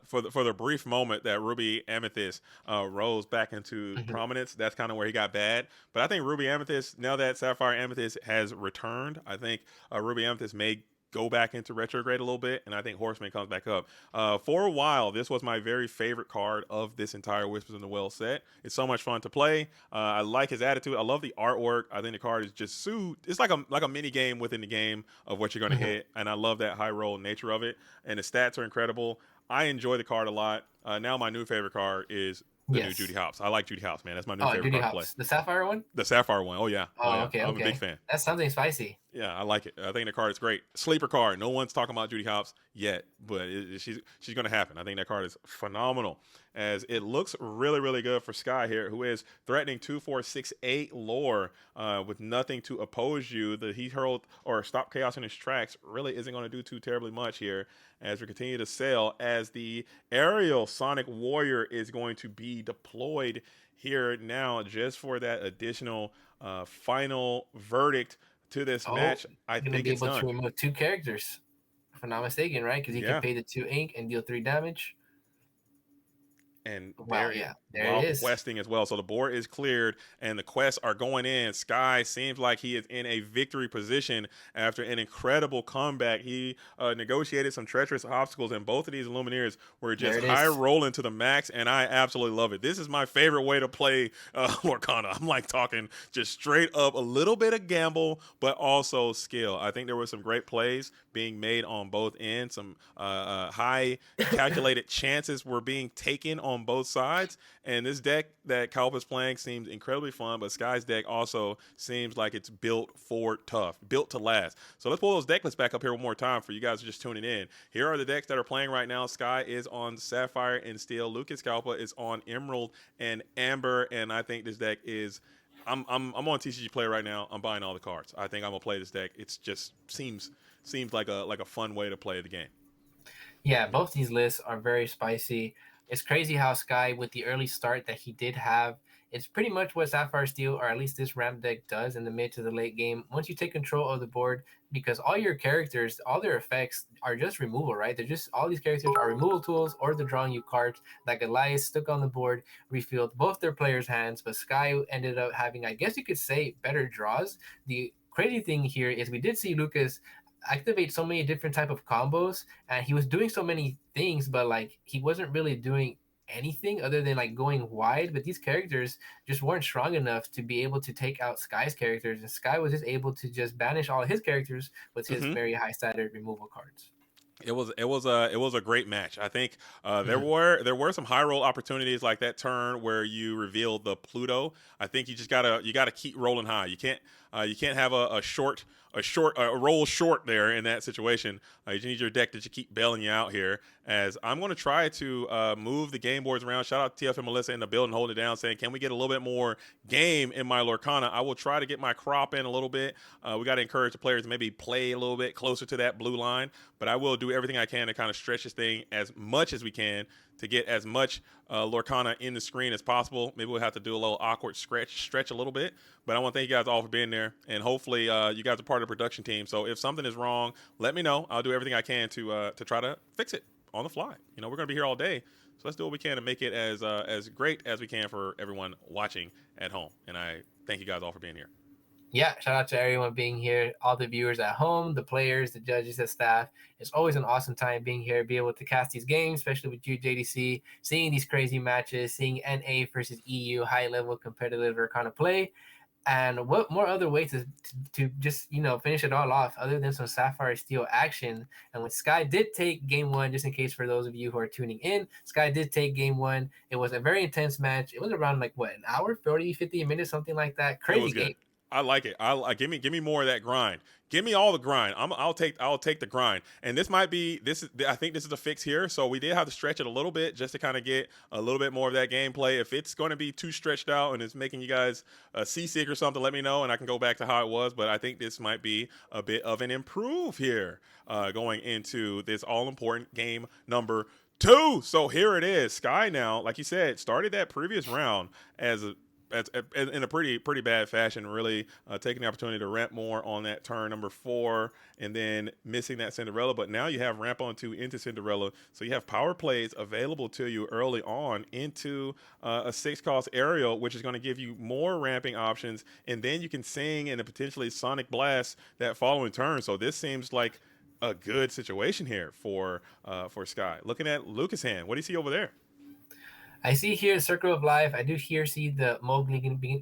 for the brief moment that Ruby Amethyst rose back into Mhm. prominence. That's kind of where he got bad. But I think Ruby Amethyst, now that Sapphire Amethyst has returned, I think Ruby Amethyst may go back into retrograde a little bit, and I think Horseman comes back up. For a while, this was my very favorite card of this entire Whispers in the Well set. It's so much fun to play. I like his attitude. I love the artwork. I think the card is just it's like a mini game within the game of what you're going to Mhm. hit, and I love that high roll nature of it. And the stats are incredible. I enjoy the card a lot. Now my new favorite card is the new Judy Yes. Hopps. I like Judy Hopps, man. That's my new Oh, favorite Duty card to play. Hops, the Sapphire one. The Sapphire one. Oh yeah. Oh Oh, yeah. okay, I'm a big okay. fan. That's something spicy. Yeah, I like it. I think the card is great. Sleeper card. No one's talking about Judy Hopps yet, but she's going to happen. I think that card is phenomenal, as it looks really really good for Sky here, who is threatening 2468 lore with nothing to oppose you. The Heat Hurled or Stop Chaos in his tracks really isn't going to do too terribly much here as we continue to sail. As the aerial Sonic Warrior is going to be deployed here now just for that additional final verdict to this Oh, match. I you're gonna think be it's able to done. remove two characters, if I'm not mistaken, right? Because you can Yeah. pay the 2 ink and deal 3 damage. And Wow, there it, yeah, there it while is. questing as well. So the board is cleared and the quests are going in. Sky seems like he is in a victory position after an incredible comeback. He negotiated some treacherous obstacles, and both of these Lumineers were There just it high is. rolling to the max, and I absolutely love it. This is my favorite way to play Lorcana. I'm like talking just straight up a little bit of gamble, but also skill. I think there were some great plays being made on both ends. Some high calculated chances were being taken on both sides. And this deck that Kaupa is playing seems incredibly fun, but Sky's deck also seems like it's built for tough, built to last. So let's pull those deck lists back up here one more time for you guys just tuning in. Here are the decks that are playing right now. Sky is on Sapphire and Steel. Lukas Kaupa is on Emerald and Amber, and I think this deck is. I'm on TCG Play right now. I'm buying all the cards. I think I'm gonna play this deck. It's just seems like a fun way to play the game. Yeah, both these lists are very spicy. It's crazy how Sky, with the early start that he did have, it's pretty much what Sapphire Steel, or at least this ramp deck, does in the mid to the late game. Once you take control of the board, because all your characters, all their effects are just removal, right? They're just all these characters are removal tools, or they're drawing you cards. Like Elias stuck on the board, refilled both their players' hands, but Sky ended up having, I guess you could say, better draws. The crazy thing here is we did see Lucas activate so many different type of combos, and he was doing so many things, but like he wasn't really doing anything other than like going wide. But these characters just weren't strong enough to be able to take out Sky's characters, and Sky was just able to just banish all of his characters with his Mm-hmm. very high standard removal cards. It was a great match. I think Mhm. there were some high roll opportunities like that turn where you revealed the Pluto. I think you gotta keep rolling high. You can't have a roll short there in that situation. You need your deck that you keep bailing you out here. As I'm going to try to move the game boards around. Shout out to TF and Melissa in the building holding it down, saying, "Can we get a little bit more game in my Lorcana?" I will try to get my crop in a little bit. We got to encourage the players to maybe play a little bit closer to that blue line, but I will do everything I can to kind of stretch this thing as much as we can to get as much Lorcana in the screen as possible. Maybe we'll have to do a little awkward stretch a little bit. But I want to thank you guys all for being there, and hopefully you guys are part of the production team. So if something is wrong, let me know. I'll do everything I can to try to fix it on the fly. You know, we're gonna be here all day, so let's do what we can to make it as great as we can for everyone watching at home. And I thank you guys all for being here. Yeah, shout out to everyone being here, all the viewers at home, the players, the judges, the staff. It's always an awesome time being here, be able to cast these games, especially with you, JDC, seeing these crazy matches, seeing NA versus EU, high level competitive or kind of play. And what more other way to just finish it all off other than some Sapphire Steel action? And when Sky did take game one, just in case for those of you who are tuning in, Sky did take game one. It was a very intense match. It was around like what, an hour, 40, 50 minutes, something like that. It was Crazy good. game. I like it. Give me more of that grind. Give me all the grind. I'll take the grind. And this might be this is I think this is a fix here. So we did have to stretch it a little bit just to kind of get a little bit more of that gameplay. If it's going to be too stretched out and it's making you guys seasick or something, let me know and I can go back to how it was. But I think this might be a bit of an improve here going into this all important game number two. So here it is. Sky now, like you said, started that previous round as a in a pretty bad fashion, really taking the opportunity to ramp more on that turn number 4 and then missing that Cinderella. But now you have ramp on 2 into Cinderella. So you have power plays available to you early on into a 6-cost aerial, which is going to give you more ramping options. And then you can sing and potentially Sonic Blast that following turn. So this seems like a good situation here for Sky. Looking at Lucas' hand, what do you see over there? I see here Circle of Life. I do here see the Mowgli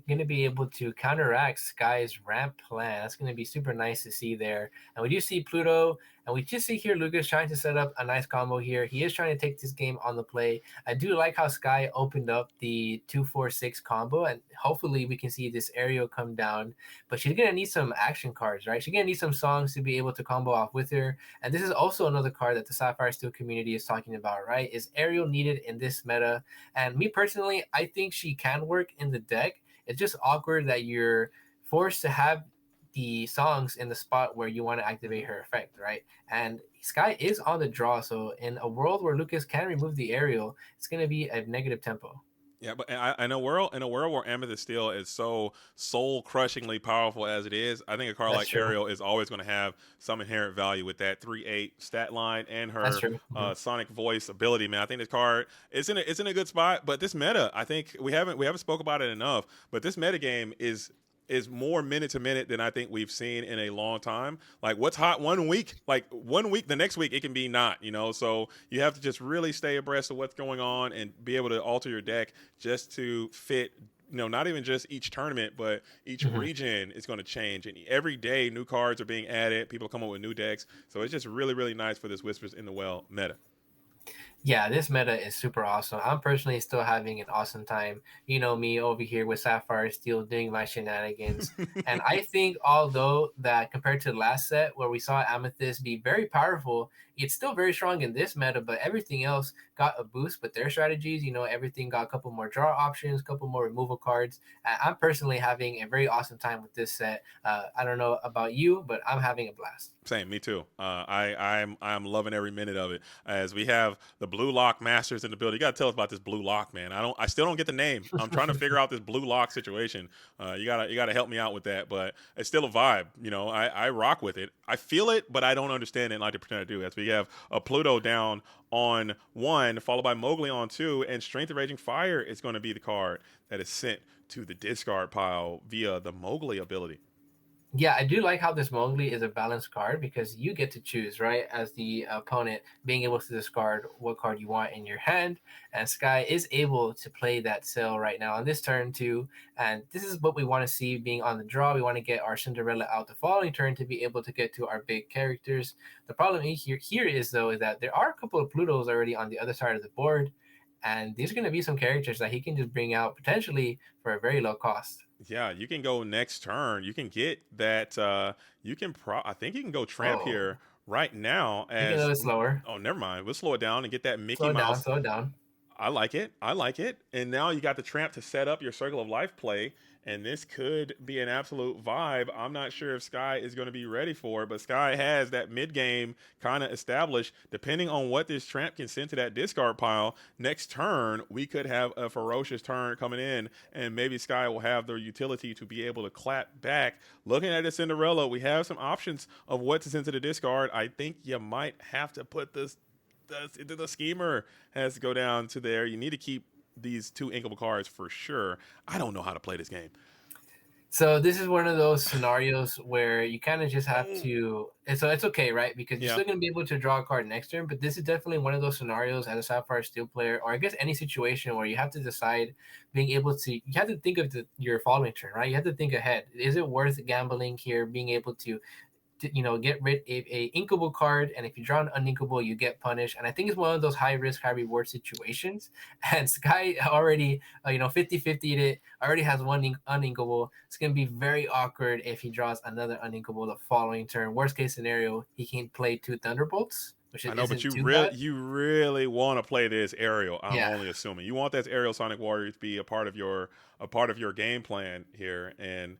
gonna be able to counteract Sky's ramp plan. That's gonna be super nice to see there. And we do see Pluto, and we just see here Lucas trying to set up a nice combo here. He is trying to take this game on the play. I do like how Sky opened up the 2-4-6 combo, and hopefully we can see this aerial come down. But she's gonna need some action cards, right? She's gonna need some songs to be able to combo off with her. And this is also another card that the SapphireSteel community is talking about, right? Is aerial needed in this meta? And me personally, I think she can work in the deck. It's just awkward that you're forced to have the songs in the spot where you want to activate her effect, right? And Sky is on the draw, so in a world where Lucas can remove the aerial, it's going to be a negative tempo. Yeah, but in a world where Amethyst Steel is so soul crushingly powerful as it is, I think a card That's like true. Ariel is always going to have some inherent value with that 3/8 stat line and That's her true. Sonic Voice ability. Man, I think this card it's in a good spot. But this meta, I think we haven't spoke about it enough. But this meta game is more minute to minute than I think we've seen in a long time. Like what's hot one week, like one week, the next week it can be not, So you have to just really stay abreast of what's going on and be able to alter your deck just to fit. Not even just each tournament, but each Mhm. region is going to change. And every day, new cards are being added. People come up with new decks. So it's just really, really nice for this Whispers in the Well meta. Yeah, this meta is super awesome. I'm personally still having an awesome time. You know me over here with SapphireSteel doing my shenanigans. And I think although that compared to the last set where we saw Amethyst be very powerful, it's still very strong in this meta, but everything else got a boost with their strategies. Everything got a couple more draw options, a couple more removal cards. I'm personally having a very awesome time with this set. I don't know about you, but I'm having a blast. Same, me too. I'm loving every minute of it. As we have the Blue Lock Masters in the building. You got to tell us about this Blue Lock, man. I still don't get the name. I'm trying to figure out this Blue Lock situation. You gotta help me out with that. But it's still a vibe. I rock with it. I feel it, but I don't understand it like to pretend I do. As we have a Pluto down on 1, followed by Mowgli on 2, and Strength of Raging Fire is going to be the card that is sent to the discard pile via the Mowgli ability. Yeah, I do like how this Mowgli is a balanced card because you get to choose, right, as the opponent, being able to discard what card you want in your hand. And Sky is able to play that Sail right now on this turn, too. And this is what we want to see being on the draw. We want to get our Cinderella out the following turn to be able to get to our big characters. The problem here is, though, is that there are a couple of Plutos already on the other side of the board. And these are going to be some characters that he can just bring out potentially for a very low cost. Yeah, you can go next turn. You can get that. You can I think you can go Tramp Oh, here right now. take it a As little slower. oh, never mind. We'll slow it down and get that Mickey Slow it down, Mouse. slow it down. I like it. I like it. And now you got the Tramp to set up your Circle of Life play, and this could be an absolute vibe. I'm not sure if Sky is going to be ready for it, but Sky has that mid game kind of established. Depending on what this Tramp can send to that discard pile, next turn we could have a ferocious turn coming in, and maybe Sky will have the utility to be able to clap back. Looking at the Cinderella, we have some options of what to send to the discard. I think you might have to put the schemer has to go down to there. You need to keep these two inkable cards for sure. I don't know how to play this game. So this is one of those scenarios where you kind of just have Mm. to. And so it's okay, right? Because you're Yeah, still going to be able to draw a card next turn. But this is definitely one of those scenarios as a Sapphire Steel player, or I guess any situation where you have to decide, being able to. You have to think of your following turn, right? You have to think ahead. Is it worth gambling here? Being able to get rid of a inkable card, and if you draw an uninkable, you get punished. And I think it's one of those high risk, high reward situations. And Sky already, 50-50 it, already has one uninkable. It's going to be very awkward if he draws another uninkable the following turn. Worst case scenario, he can play two Thunderbolts, which I know, but isn't you too really bad. you really want to play this aerial. I'm Yeah. only assuming you want that aerial Sonic Warrior to be a part of your game plan here, and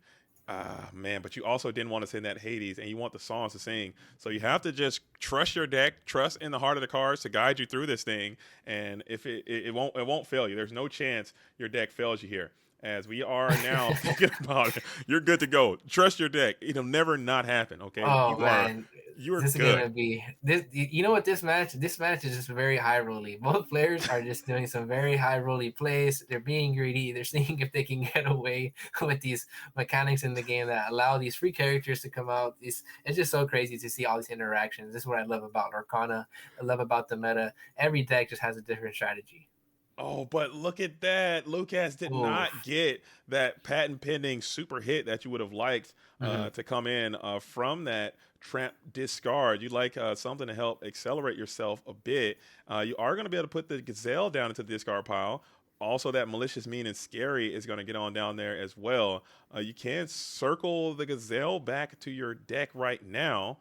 man, but you also didn't want to send that Hades, and you want the songs to sing. So you have to just trust your deck, trust in the heart of the cards to guide you through this thing. And if it won't fail you. There's no chance your deck fails you here. as we are now thinking about it. You're good to go. Trust your deck. It'll never not happen. Okay, Oh man, you are this is good. gonna be this. You know what this match? This match is just very high rolly. Both players are just doing some very high rolly plays. They're being greedy. They're seeing if they can get away with these mechanics in the game that allow these free characters to come out. It's just so crazy to see all these interactions. This is what I love about Lorcana. I love about the meta. Every deck just has a different strategy. Oh, but look at that. Lucas did not Oof. get that patent pending super hit that you would have liked Mm-hmm. to come in from that tramp discard. You'd like something to help accelerate yourself a bit. You are going to be able to put the gazelle down into the discard pile. Also, that malicious, mean, and scary is going to get on down there as well. You can circle the gazelle back to your deck right now.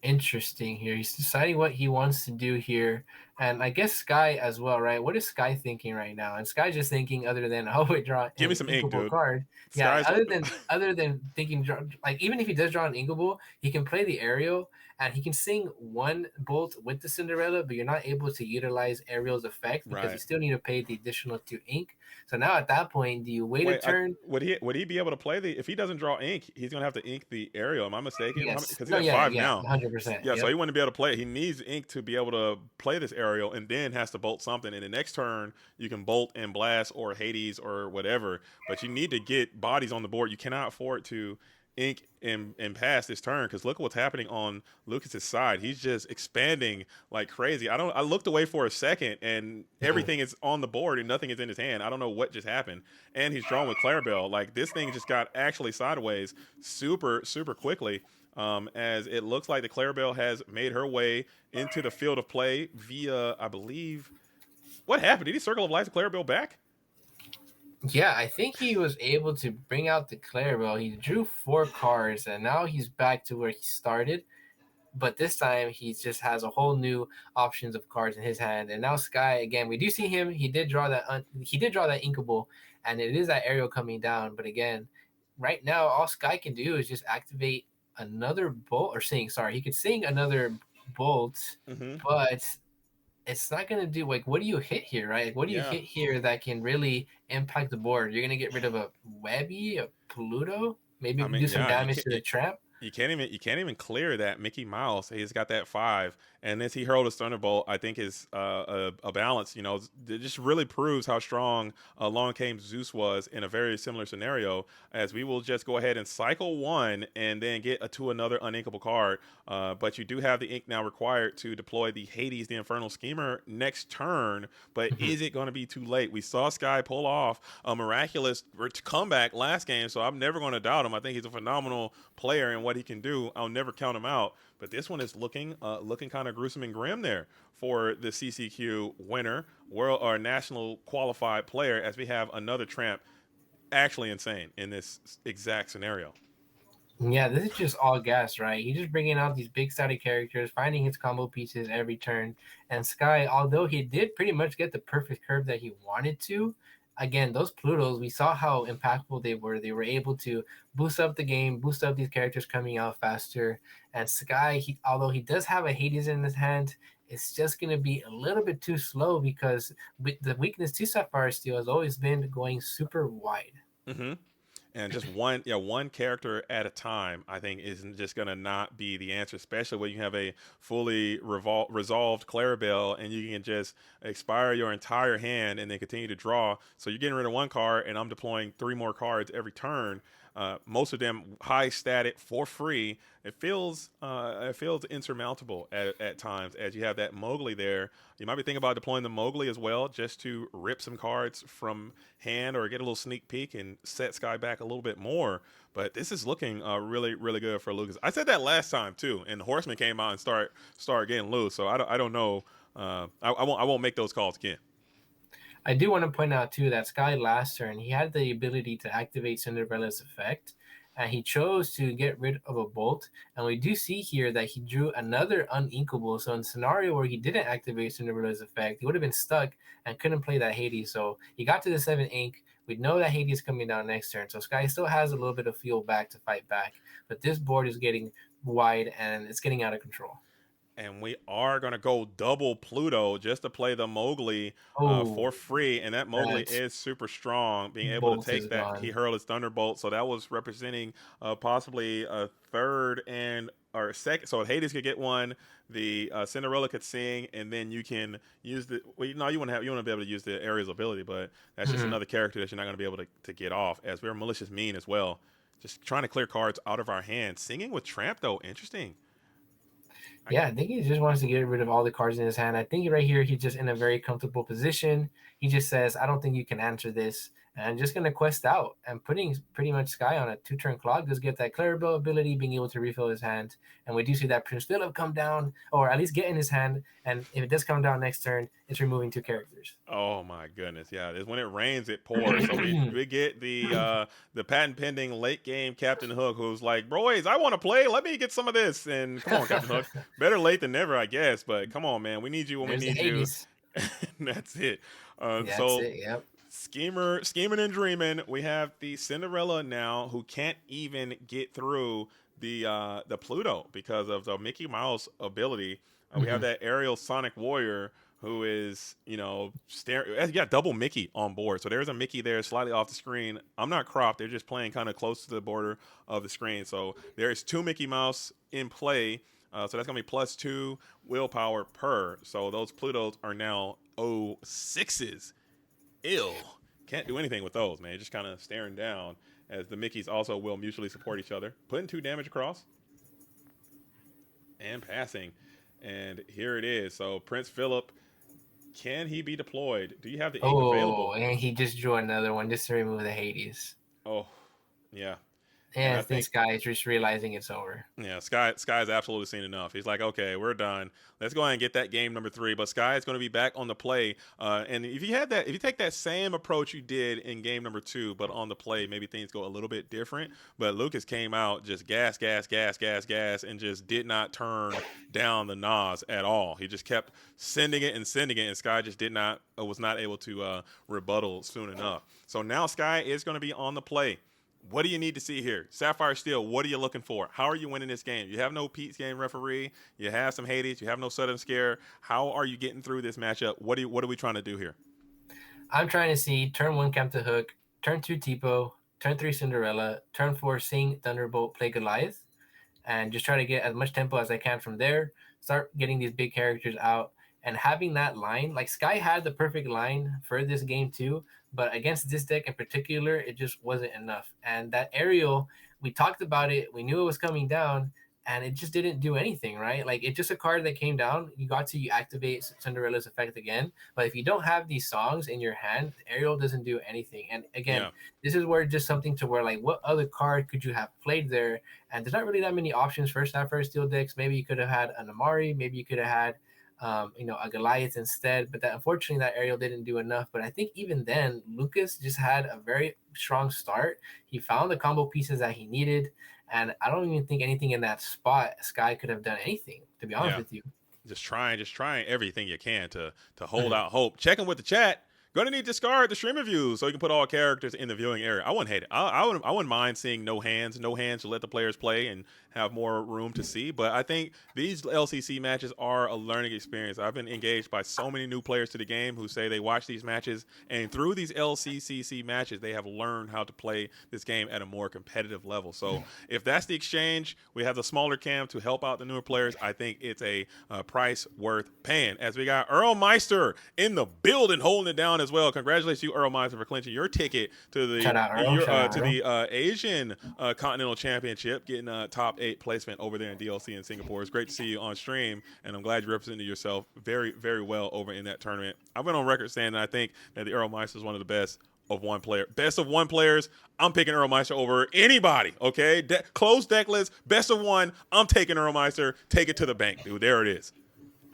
Interesting here. He's deciding what he wants to do here. And I guess Sky as well, right? What is Sky thinking right now? And Sky's just thinking other than oh wait, draw Give me an some ink, inkable dude. card. Yeah, Sky's. other than thinking like even if he does draw an inkable, he can play the aerial and he can sing one bolt with the Cinderella, but you're not able to utilize Ariel's effect because you Right. still need to pay the additional 2 ink. So now at that point, do you wait a Wait, turn? would he be able to play the if he doesn't draw ink? He's gonna have to ink the aerial. Am I mistaken? Yes. Because he's No, at yeah, five yeah, now. 100%. Yeah, so he Yep. wouldn't be able to play it. He needs ink to be able to play this aerial, and then has to bolt something. And the next turn, you can bolt and blast or Hades or whatever. But you need to get bodies on the board. You cannot afford to ink and pass this turn because look at what's happening on Lucas's side. He's just expanding like crazy. I looked away for a second and everything is on the board and nothing is in his hand. I don't know what just happened. And he's drawn with Clarabelle. Like this thing just got actually sideways super quickly. As it looks like the Clarabelle has made her way into the field of play via, I believe, what happened? Did he Circle of Life to Clarabelle back? Yeah, I think he was able to bring out the Clarabelle. He drew 4 cards, and now he's back to where he started. But this time, he just has a whole new options of cards in his hand. And now Sky again, we do see him. He did draw that. He did draw that Inkable, and it is that aerial coming down. But again, right now, all Sky can do is just activate another bolt, or sing. Sorry, he could sing another bolt, Mm-hmm. but it's not gonna do like what do you hit here, right? Like, what do you Yeah. hit here that can really impact the board? You're gonna get rid of a Webby, a Pluto, maybe I mean, do some yeah, damage to the trap. you can't even clear that Mickey Mouse. He's got that 5, and as he hurled his Thunderbolt, I think is a balance. It just really proves how strong Long Came Zeus was in a very similar scenario. As we will just go ahead and cycle one, and then get to another uninkable card. But you do have the ink now required to deploy the Hades, the Infernal Schemer, next turn. But is it going to be too late? We saw Sky pull off a miraculous comeback last game, so I'm never going to doubt him. I think he's a phenomenal player and what he can do. I'll never count him out. But this one is looking kind of gruesome and grim there for the CCQ winner, world or national qualified player, as we have another tramp actually insane in this exact scenario. Yeah, this is just all gas, right? He's just bringing out these big static characters, finding his combo pieces every turn. And Sky, although he did pretty much get the perfect curve that he wanted to, again, those Plutos, we saw how impactful they were. They were able to boost up the game, boost up these characters coming out faster. And Sky, although he does have a Hades in his hand, it's just going to be a little bit too slow because the weakness to SapphireSteel has always been going super wide. Mm-hmm. And just one character at a time, I think, isn't just gonna not be the answer, especially when you have a fully resolved Clarabelle and you can just expire your entire hand and then continue to draw. So you're getting rid of one card, and I'm deploying 3 more cards every turn. Most of them high static for free. It feels insurmountable at times, as you have that Mowgli there. You might be thinking about deploying the Mowgli as well, just to rip some cards from hand or get a little sneak peek and set Sky back a little bit more. But this is looking really really good for Lucas. I said that last time too, and the Horseman came out and start getting loose. So I don't know. I won't make those calls again. I do want to point out too that Sky last turn he had the ability to activate Cinderella's effect, and he chose to get rid of a bolt. And we do see here that he drew another uninkable. So in the scenario where he didn't activate Cinderella's effect, he would have been stuck and couldn't play that Hades. So he got to the 7 ink. We know that Hades is coming down next turn, so Sky still has a little bit of fuel back to fight back. But this board is getting wide and it's getting out of control. And we are going to go double Pluto just to play the Mowgli Oh, for free. And that Mowgli that is super strong, being able to bolt take is that. He gone. hurled his Thunderbolt. So that was representing possibly a third and or second. So Hades could get one. The Cinderella could sing, and then you can use the. Well, no, you want to be able to use the Ariel's ability, but that's just Mhm. another character that you're not going to be able to get off. As we're malicious mean as well, just trying to clear cards out of our hands. Singing with Tramp though, interesting. I, Yeah, I think he just wants to get rid of all the cards in his hand. I think right here he's just in a very comfortable position. He just says, "I don't think you can answer this," and I'm just gonna quest out. And putting pretty much Sky on a 2-turn clock does get that Clarabelle ability, being able to refill his hand. And we do see that Prince Philip come down, or at least get in his hand. And if it does come down next turn, it's removing 2 characters. Oh my goodness, yeah. It's when it rains, it pours. So we get the patent pending late game Captain Hook, who's like, boys, I want to play. Let me get some of this. And come on, Captain Hook. Better late than never, I guess. But come on, man. We need you when we There's the need you. Hades. And that's it. That's So it. Yep. scheming and dreaming. We have the Cinderella now, who can't even get through the Pluto because of the Mickey Mouse ability. We have Mhm. that aerial Sonic Warrior who is, staring. You got double Mickey on board. So there's a Mickey there slightly off the screen. I'm not cropped. They're just playing kind of close to the border of the screen. So there's two Mickey Mouse in play. So that's going to be +2 willpower per. So those Plutos are now 06s. Ill. Can't do anything with those, man. Just kind of staring down as the Mickeys also will mutually support each other. Putting 2 damage across and passing. And here it is. So Prince Philip, can he be deployed? Do you have the ink Oh, available? and he just drew another one just to remove the Hades. Oh, yeah. And And I I think think Sky is just realizing it's over. yeah, Sky's absolutely seen enough. He's like, okay, we're done. Let's go ahead and get that game number 3. But Sky is going to be back on the play. And if you take that same approach you did in game number 2, but on the play, maybe things go a little bit different. But Lucas came out just gas, and just did not turn down the Nas at all. He just kept sending it, and Sky just did not was not able to rebuttal soon enough. So now Sky is going to be on the play. What do you need to see here? SapphireSteel, what are you looking for? How are you winning this game? You have no Pete's game referee. You have some Hades. You have no sudden scare. How are you getting through this matchup? What are we trying to do here? I'm trying to see turn 1 Captain Hook, turn 2 Tipo, turn 3 Cinderella, turn 4 Sing Thunderbolt, play Goliath, and just try to get as much tempo as I can from there. Start getting these big characters out and having that line. Like Sky had the perfect line for this game too, but against this deck in particular, it just wasn't enough. And that aerial, we talked about it, we knew it was coming down, and it just didn't do anything, right? Like it's just a card that came down. You got to activate Cinderella's effect again, but if you don't have these songs in your hand, Ariel doesn't do anything. And again, Yeah, this is where just something to where like what other card could you have played there? And there's not really that many options for SapphireSteel decks. Maybe you could have had an Amari, maybe you could have had a Goliath instead. But that unfortunately that Ariel didn't do enough. But I think even then, Lucas just had a very strong start. He found the combo pieces that he needed. And I don't even think anything in that spot Sky could have done anything, to be honest yeah. with you. Just trying everything you can to hold out hope. Checking with the chat. Going to need to discard the streamer views so you can put all characters in the viewing area. I wouldn't hate it. I wouldn't mind seeing no hands to let the players play and have more room to see. But I think these LCC matches are a learning experience. I've been engaged by so many new players to the game who say they watch these matches, and through these LCCC matches, they have learned how to play this game at a more competitive level. So if that's the exchange, we have the smaller cam to help out the newer players. I think it's a price worth paying. As we got Earl Meister in the building, holding it down as well. Congratulations to you, Earl Meister, for clinching your ticket to Shout out Earl. Shout out Earl. the Asian Continental Championship, getting a top 8 placement over there in DLC in Singapore. It's great to see you on stream, and I'm glad you represented yourself very, very well over in that tournament. I've been on record saying that I think that the Earl Meister is one of the best of one player. Best of one players, I'm picking Earl Meister over anybody, okay? Closed deck list, best of one, I'm taking Earl Meister. Take it to the bank, dude. There it is.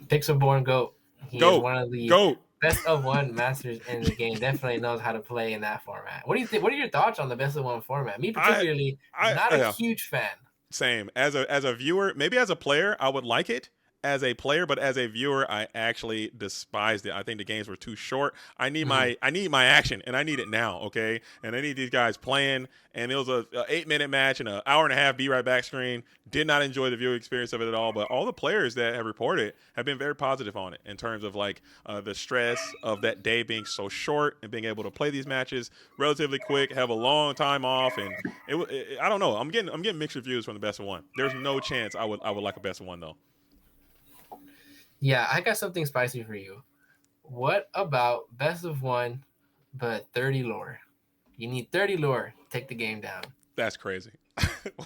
Pixelborn Goat. He is Go. one of the Go. best of one masters in the game. Definitely knows how to play in that format. What do you think? What are your thoughts on the best of one format? Me I particularly, not a yeah. huge fan. Same. As a viewer, maybe as a player, I would like it. as a player, but as a viewer, I actually despised it. I think the games were too short. I need my action, and I need it now. Okay, and I need these guys playing. And it was a 8 minute match and an hour and a half be right back screen. Did not enjoy the viewing experience of it at all. But all the players that have reported have been very positive on it in terms of like the stress of that day being so short and being able to play these matches relatively quick, have a long time off, and I don't know. I'm getting mixed reviews from the best of one. There's no chance I would like a best of one though. Yeah, I got something spicy for you. What about best of one, but 30 lore? You need 30 lore. Take the game down. That's crazy.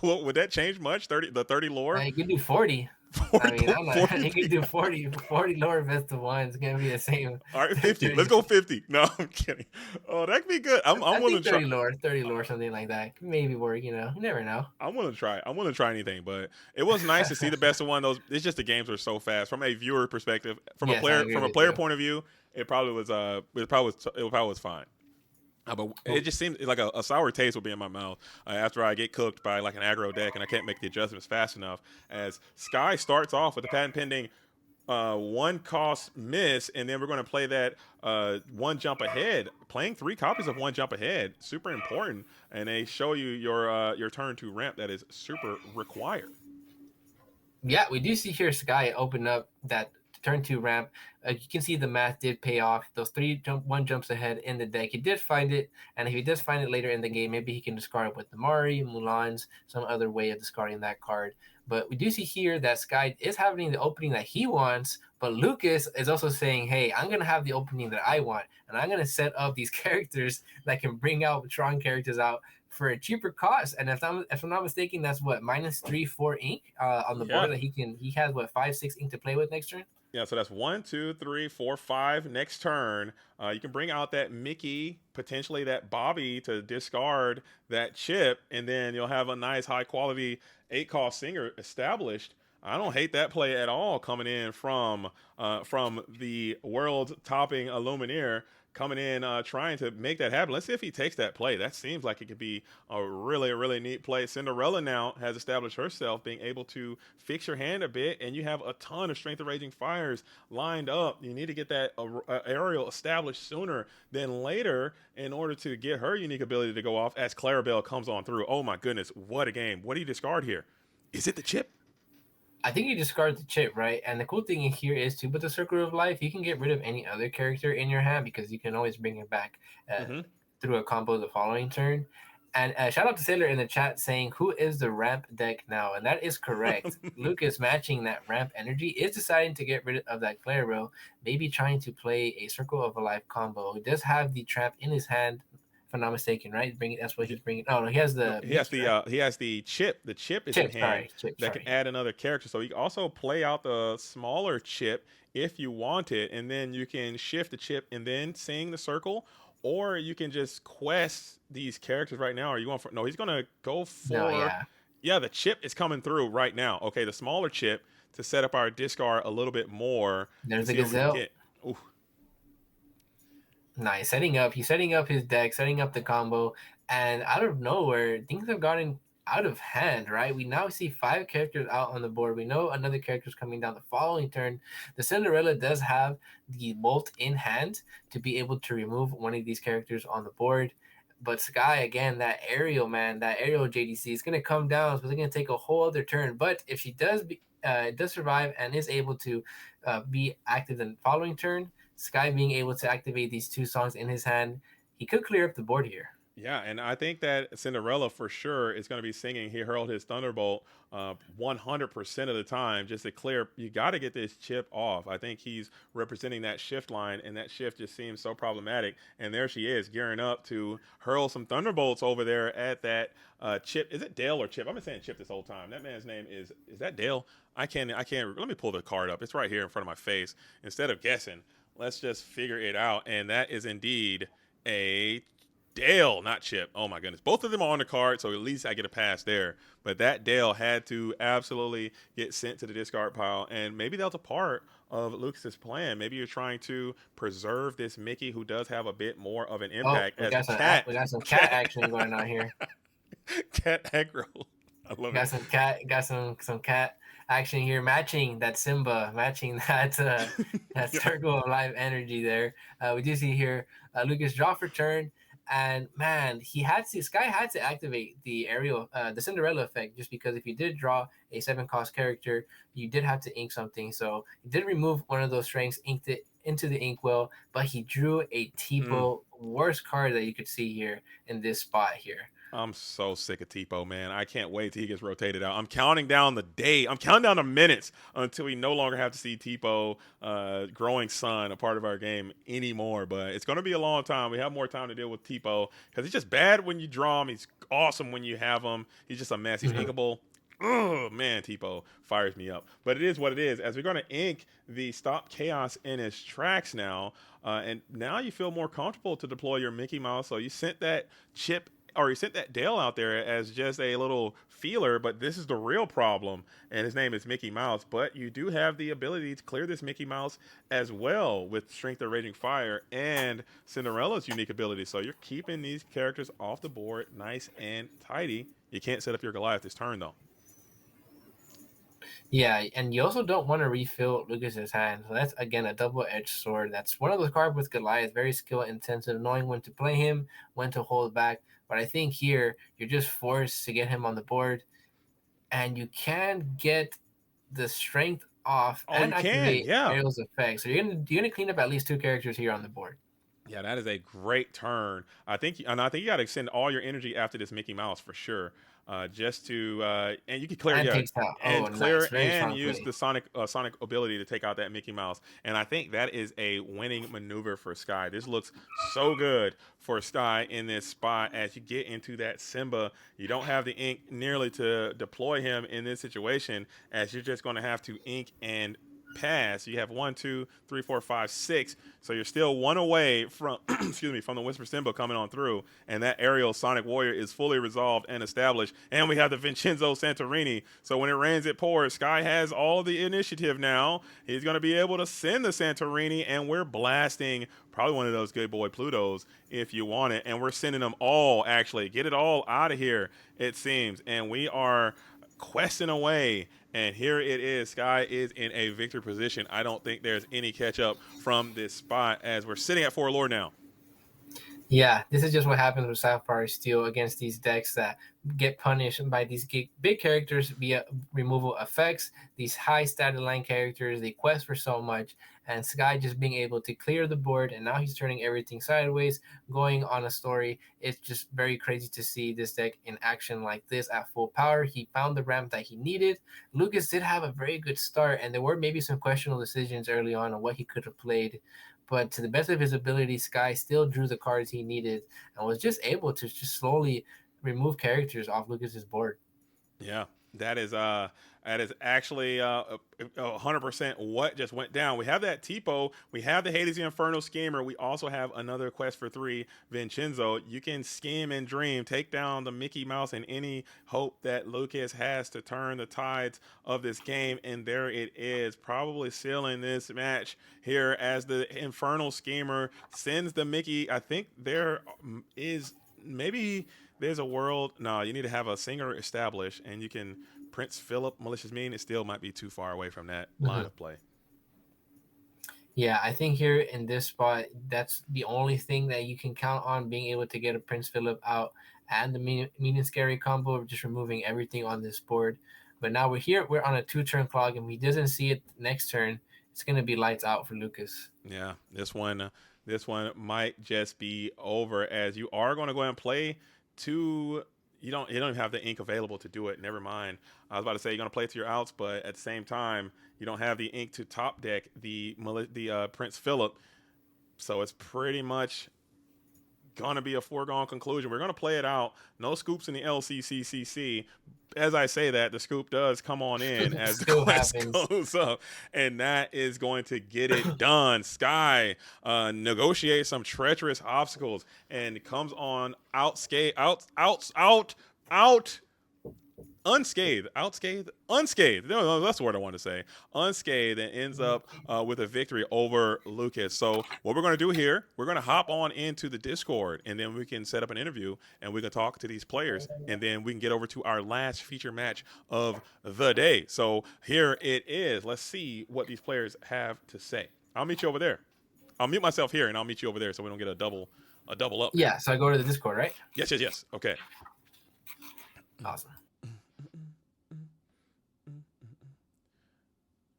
Well, would that change much? 30 lore? You could do 40. I 40, mean, I'm not. 40 You could do 40 lore best of one. It's gonna be the same. All right, 50. 30. Let's go 50. No, I'm kidding. Oh, that could be good. I'm I willing think to try. 30 lore, something like that. Maybe work. You never know. I'm gonna try. I'm gonna try anything, but it was nice to see the best of one. Those it's just the games were so fast. From a viewer perspective, Yes, I agree from a with player you. point of view, it probably was fine. But it just seemed like a sour taste will be in my mouth after I get cooked by like an aggro deck and I can't make the adjustments fast enough. As Sky starts off with the patent pending one cost miss, and then we're going to play that one jump ahead. Playing 3 copies of one jump ahead, super important, and they show you your turn to ramp. That is super required. Yeah, we do see here Sky open up that turn two ramp. You can see the math did pay off. Those one jumps ahead in the deck. He did find it, and if he does find it later in the game, maybe he can discard it with the Mari, Mulans, some other way of discarding that card. But we do see here that Sky is having the opening that he wants, but Lucas is also saying, hey, I'm going to have the opening that I want, and I'm going to set up these characters that can bring out strong characters out for a cheaper cost. And if I'm not mistaken, that's what -3, 4 ink on the Yeah, board that he has what 5, 6 ink to play with next turn. yeah. So that's 1, 2, 3, 4, 5. Next turn, you can bring out that Mickey, potentially that Bobby to discard that chip, and then you'll have a nice high quality 8 cost singer established. I don't hate that play at all. Coming in from the world topping Illumineer, coming in trying to make that happen. Let's see if he takes that play. That seems like it could be a really neat play. Cinderella now has established herself being able to fix your hand a bit, and you have a ton of Strength of Raging Fires lined up. You need to get that aerial established sooner than later in order to get her unique ability to go off as Clarabelle comes on through. Oh my goodness, what a game. What do you discard here? Is it the chip? I think you discard the chip, right? And the cool thing here is too, with the Circle of Life, you can get rid of any other character in your hand because you can always bring it back Mm-hmm. through a combo the following turn. And shout out to Sailor in the chat saying, who is the ramp deck now? And that is correct. Lucas, matching that ramp energy, is deciding to get rid of that Claro, maybe trying to play a Circle of a Life combo. He does have the trap in his hand, if I'm not mistaken, right? That's what he's bringing. Oh, no, he has No, the he has the chip. The chip is in chip. hand Chip, that can sorry. add another character. So you can also play out the smaller chip if you want it, and then you can shift the chip and then sing the circle, or you can just quest these characters right now. Are you going for? No, he's gonna go No, for. yeah. Yeah, the chip is coming through right now. Okay, the smaller chip to set up our discard a little bit more to There's a see if we can Gazelle. get. Ooh, Nice. Setting up. He's setting up his deck, setting up the combo, and out of nowhere, things have gotten out of hand, right? We now see 5 characters out on the board. We know another character is coming down the following turn. The Cinderella does have the bolt in hand to be able to remove one of these characters on the board. But Sky, again, that aerial, man, that aerial JDC is going to come down. So it's going to take a whole other turn. But if she does survive and is able to be active in the following turn, Sky being able to activate these 2 songs in his hand, he could clear up the board here. yeah, and I think that Cinderella for sure is going to be singing He Hurled His Thunderbolt 100% of the time just to clear. You got to get this chip off. I think he's representing that shift line, and that shift just seems so problematic. And there she is gearing up to hurl some Thunderbolts over there at that chip. Is it Dale or Chip? I've been saying Chip this whole time. That man's name is that Dale? I can't. Let me pull the card up. It's right here in front of my face. Instead of guessing, let's just figure it out. And that is indeed a Dale, not Chip. Oh my goodness. Both of them are on the card, so at least I get a pass there. But that Dale had to absolutely get sent to the discard pile. And maybe that was a part of Lucas's plan. Maybe you're trying to preserve this Mickey who does have a bit more of an Oh, impact as cat. we got some cat action going on here. Cat aggro. I love it. Got some cat action here, matching that Simba, matching that Yeah. circle of life energy there. We do see here Lucas draw for turn, and man, Sky had to activate the Cinderella effect, just because if you did draw a 7 cost character, you did have to ink something. So he did remove one of those strings, inked it into the inkwell, but he drew a Mm. Tipo, worst card that you could see here in this spot here. I'm so sick of Tipo, man. I can't wait till he gets rotated out. I'm counting down the day. I'm counting down the minutes until we no longer have to see Tipo, growing son, a part of our game anymore. But it's going to be a long time. We have more time to deal with Tipo because he's just bad when you draw him. He's awesome when you have him. He's just a mess. He's Mhm. inkable. Oh man, Tipo fires me up. But it is what it is. As we're going to ink the Stop Chaos in his tracks now, and now you feel more comfortable to deploy your Mickey Mouse. So you sent that chip, or he sent that Dale out there as just a little feeler, but this is the real problem, and his name is Mickey Mouse. But you do have the ability to clear this Mickey Mouse as well with Strength of Raging Fire and Cinderella's unique ability. So you're keeping these characters off the board nice and tidy. You can't set up your Goliath this turn, though. Yeah, and you also don't want to refill Lucas's hand. So that's again a double-edged sword. That's one of those cards with Goliath, very skill intensive, knowing when to play him, when to hold back. But I think here you're just forced to get him on the board, and you can get the strength off Oh, you and can, activate yeah. Ariel's effect. So you're gonna clean up at least 2 characters here on the board. Yeah, that is a great turn. I think you got to extend all your energy after this Mickey Mouse for sure. Just to and you can clear, And yeah, takes out. Oh, and clear nice, very and strong use play. the Sonic ability to take out that Mickey Mouse. And I think that is a winning maneuver for Sky. This looks so good for Sky in this spot as you get into that Simba. You don't have the ink nearly to deploy him in this situation, as you're just going to have to ink and pass. You have one, two, three, four, five, six. So you're still one away from excuse me, from the Whisper Symbol coming on through, and that aerial Sonic Warrior is fully resolved and established. And we have the Vincenzo Santorini. So when it rains, it pours. Sky has all the initiative now. He's going to be able to send the Santorini, and we're blasting probably one of those good boy Plutos if you want it. And we're sending them all, actually. Get it all out of here, it seems. And we are questing away. And here it is. Sky is in a victory position. I don't think there's any catch up from this spot as we're sitting at 4 lore now. Yeah, this is just what happens with SapphireSteel against these decks that get punished by these big characters via removal effects. These high status line characters, they quest for so much, and Sky just being able to clear the board, and now he's turning everything sideways, going on a story. It's just very crazy to see this deck in action like this at full power. He found the ramp that he needed. Lucas did have a very good start, and there were maybe some questionable decisions early on what he could have played, but to the best of his ability, Sky still drew the cards he needed and was just able to just slowly remove characters off Lucas's board. Yeah, that is uh that is actually 100% what just went down. We have that Tipo, we have the Hades the Inferno Schemer, we also have another quest for 3 Vincenzo. You can scheme and dream, take down the Mickey Mouse and any hope that Lucas has to turn the tides of this game, and there it is, probably sealing this match here as the Infernal Schemer sends the Mickey. I think there is maybe there's a world. No, you need to have a singer established, and you can Prince Philip Malicious Mean. It still might be too far away from that line Mhm. of play. Yeah, I think here in this spot, that's the only thing that you can count on being able to get a Prince Philip out and the mean and scary combo of just removing everything on this board. But now we're here, we're on a 2 turn clock, and if he doesn't see it next turn, it's going to be lights out for Lucas. Yeah, this one might just be over as you are going to go ahead and play two. You don't even have the ink available to do it. Never mind. I was about to say you're going to play to your outs, but at the same time, you don't have the ink to top deck the Prince Philip. So it's pretty much gonna be a foregone conclusion. We're gonna play it out. No scoops in the LCCC. As I say that, the scoop does come on in as the Still quest happens. goes up, and that is going to get it done. Sky negotiates some treacherous obstacles and comes on out skate out out out out unscathed, outscathed, unscathed. No, that's the word I want to say. Unscathed, and ends up with a victory over Lucas. So what we're going to do here, we're going to hop on into the Discord, and then we can set up an interview, and we can talk to these players, and then we can get over to our last feature match of the day. So here it is. Let's see what these players have to say. I'll meet you over there. I'll mute myself here, and I'll meet you over there, so we don't get a double up there. Yeah, so I go to the Discord, right? Yes, yes, yes. Okay. Awesome.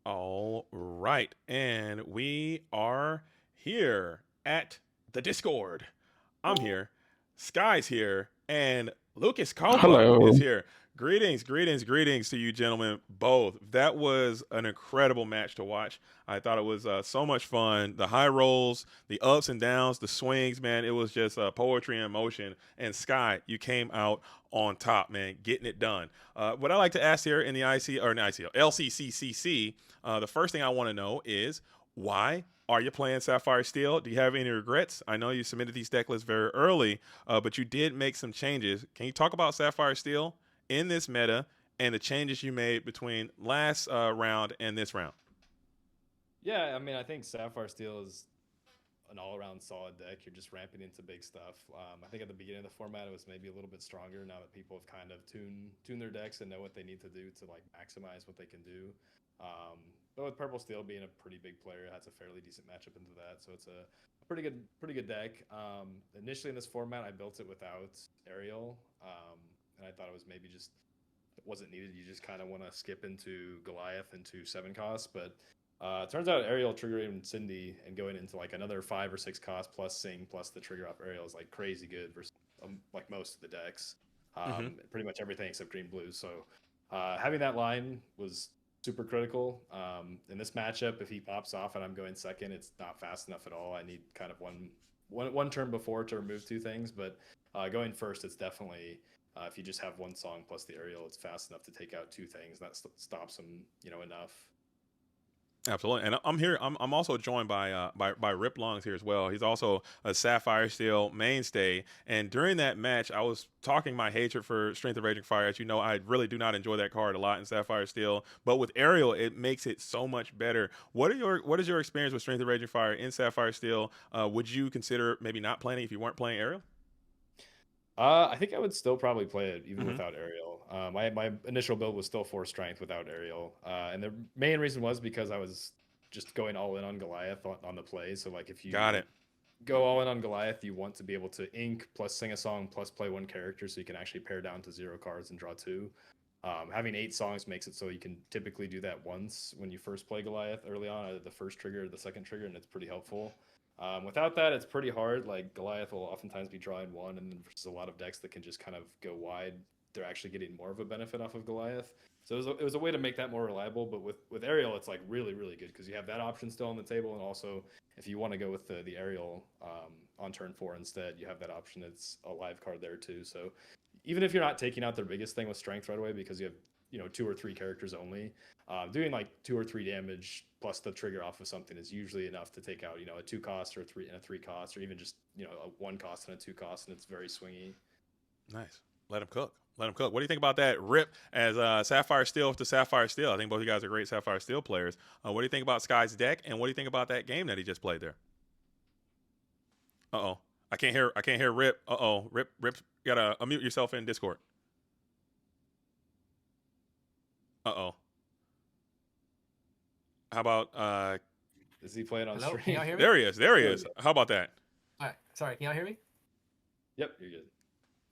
All right. And we are here at the Discord. I'm here. Sky's here. And Lukas Kaupa Hello. is here. Greetings, greetings, greetings to you gentlemen both. That was an incredible match to watch. I thought it was so much fun. The high rolls, the ups and downs, the swings, man. It was just poetry in motion. And Sky, you came out on top, man, getting it done. What I like to ask here in the LCCC, the first thing I want to know is why are you playing SapphireSteel? Do you have any regrets? I know you submitted these deck lists very early, but you did make some changes. Can you talk about SapphireSteel in this meta and the changes you made between last round and this round? Yeah, I mean, I think SapphireSteel is an all-around solid deck. You're just ramping into big stuff. I think at the beginning of the format, it was maybe a little bit stronger. Now that people have kind of tuned their decks and know what they need to do to like maximize what they can do. But with Purple Steel being a pretty big player, it has a fairly decent matchup into that. So it's a pretty good deck. Initially in this format, I built it without Aerial, and I thought it was maybe just it wasn't needed. You just kind of want to skip into Goliath into 7 costs, but it turns out Aerial triggering Cindy and going into like another 5 or 6 cost plus Sing plus the trigger off Aerial is like crazy good versus like most of the decks. Pretty much everything except green blue. So having that line was super critical. In this matchup, if he pops off and I'm going second, it's not fast enough at all. I need kind of one turn before to remove 2 things, but going first, it's definitely if you just have 1 song plus the Aerial, it's fast enough to take out 2 things. That stops him, enough. Absolutely, and I'm here. I'm also joined by Rip Lungs here as well. He's also a SapphireSteel mainstay. And during that match, I was talking my hatred for Strength of Raging Fire. As you know, I really do not enjoy that card a lot in SapphireSteel. But with Aerial, it makes it so much better. What is your experience with Strength of Raging Fire in SapphireSteel? Would you consider maybe not playing it if you weren't playing Aerial? I think I would still probably play it even without Aerial. My initial build was still 4 strength without Aerial, and the main reason was because I was just going all in on Goliath on the play. So like if you Got it. go all in on Goliath, you want to be able to ink plus sing a song plus play 1 character, so you can actually pare down to 0 cards and draw 2. Having 8 songs makes it so you can typically do that once when you first play Goliath early on, either the first trigger or the second trigger, and it's pretty helpful. Without that, it's pretty hard. Like Goliath will oftentimes be drawing 1, and then versus a lot of decks that can just kind of go wide, they're actually getting more of a benefit off of Goliath. So it was a way to make that more reliable. But with Aerial, it's like really good because you have that option still on the table, and also if you want to go with the Aerial on turn 4 instead, you have that option. It's a live card there too. So even if you're not taking out their biggest thing with strength right away because you have 2 or 3 characters only, doing like 2 or 3 damage plus the trigger off of something is usually enough to take out a 2 cost or a 3 cost, or even just a 1 cost and a 2 cost, and it's very swingy. Nice. Let him cook. Let him cook. What do you think about that Rip as SapphireSteel to SapphireSteel? I think both of you guys are great SapphireSteel players. What do you think about Sky's deck, and what do you think about that game that he just played there? Uh-oh. I can't hear Rip. Uh-oh. Rip, you gotta unmute yourself in Discord. Uh-oh. How about Is he playing on Hello? stream? Can y'all hear me? There he is. How about that? All right. Sorry, can y'all hear me? Yep, you're good.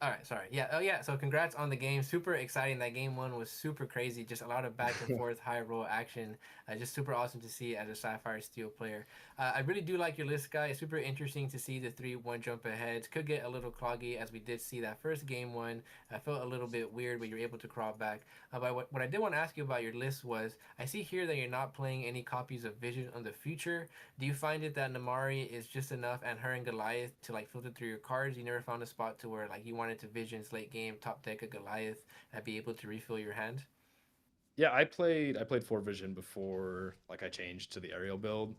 All right, sorry. Yeah, oh yeah. So congrats on the game. Super exciting. That game 1 was super crazy. Just a lot of back and forth, high roll action. Just super awesome to see as a SapphireSteel player. I really do like your list, guy. It's super interesting to see the 3 1 jump aheads. Could get a little cloggy as we did see that first game 1. I felt a little bit weird, but you're able to crawl back. But what I did want to ask you about your list was, I see here that you're not playing any copies of Vision on the future. Do you find it that Namari is just enough and her and Goliath to like filter through your cards? You never found a spot to where like you wanted to Visions late game, top deck a Goliath, and be able to refill your hand? Yeah, I played 4 Vision before like I changed to the Aerial build.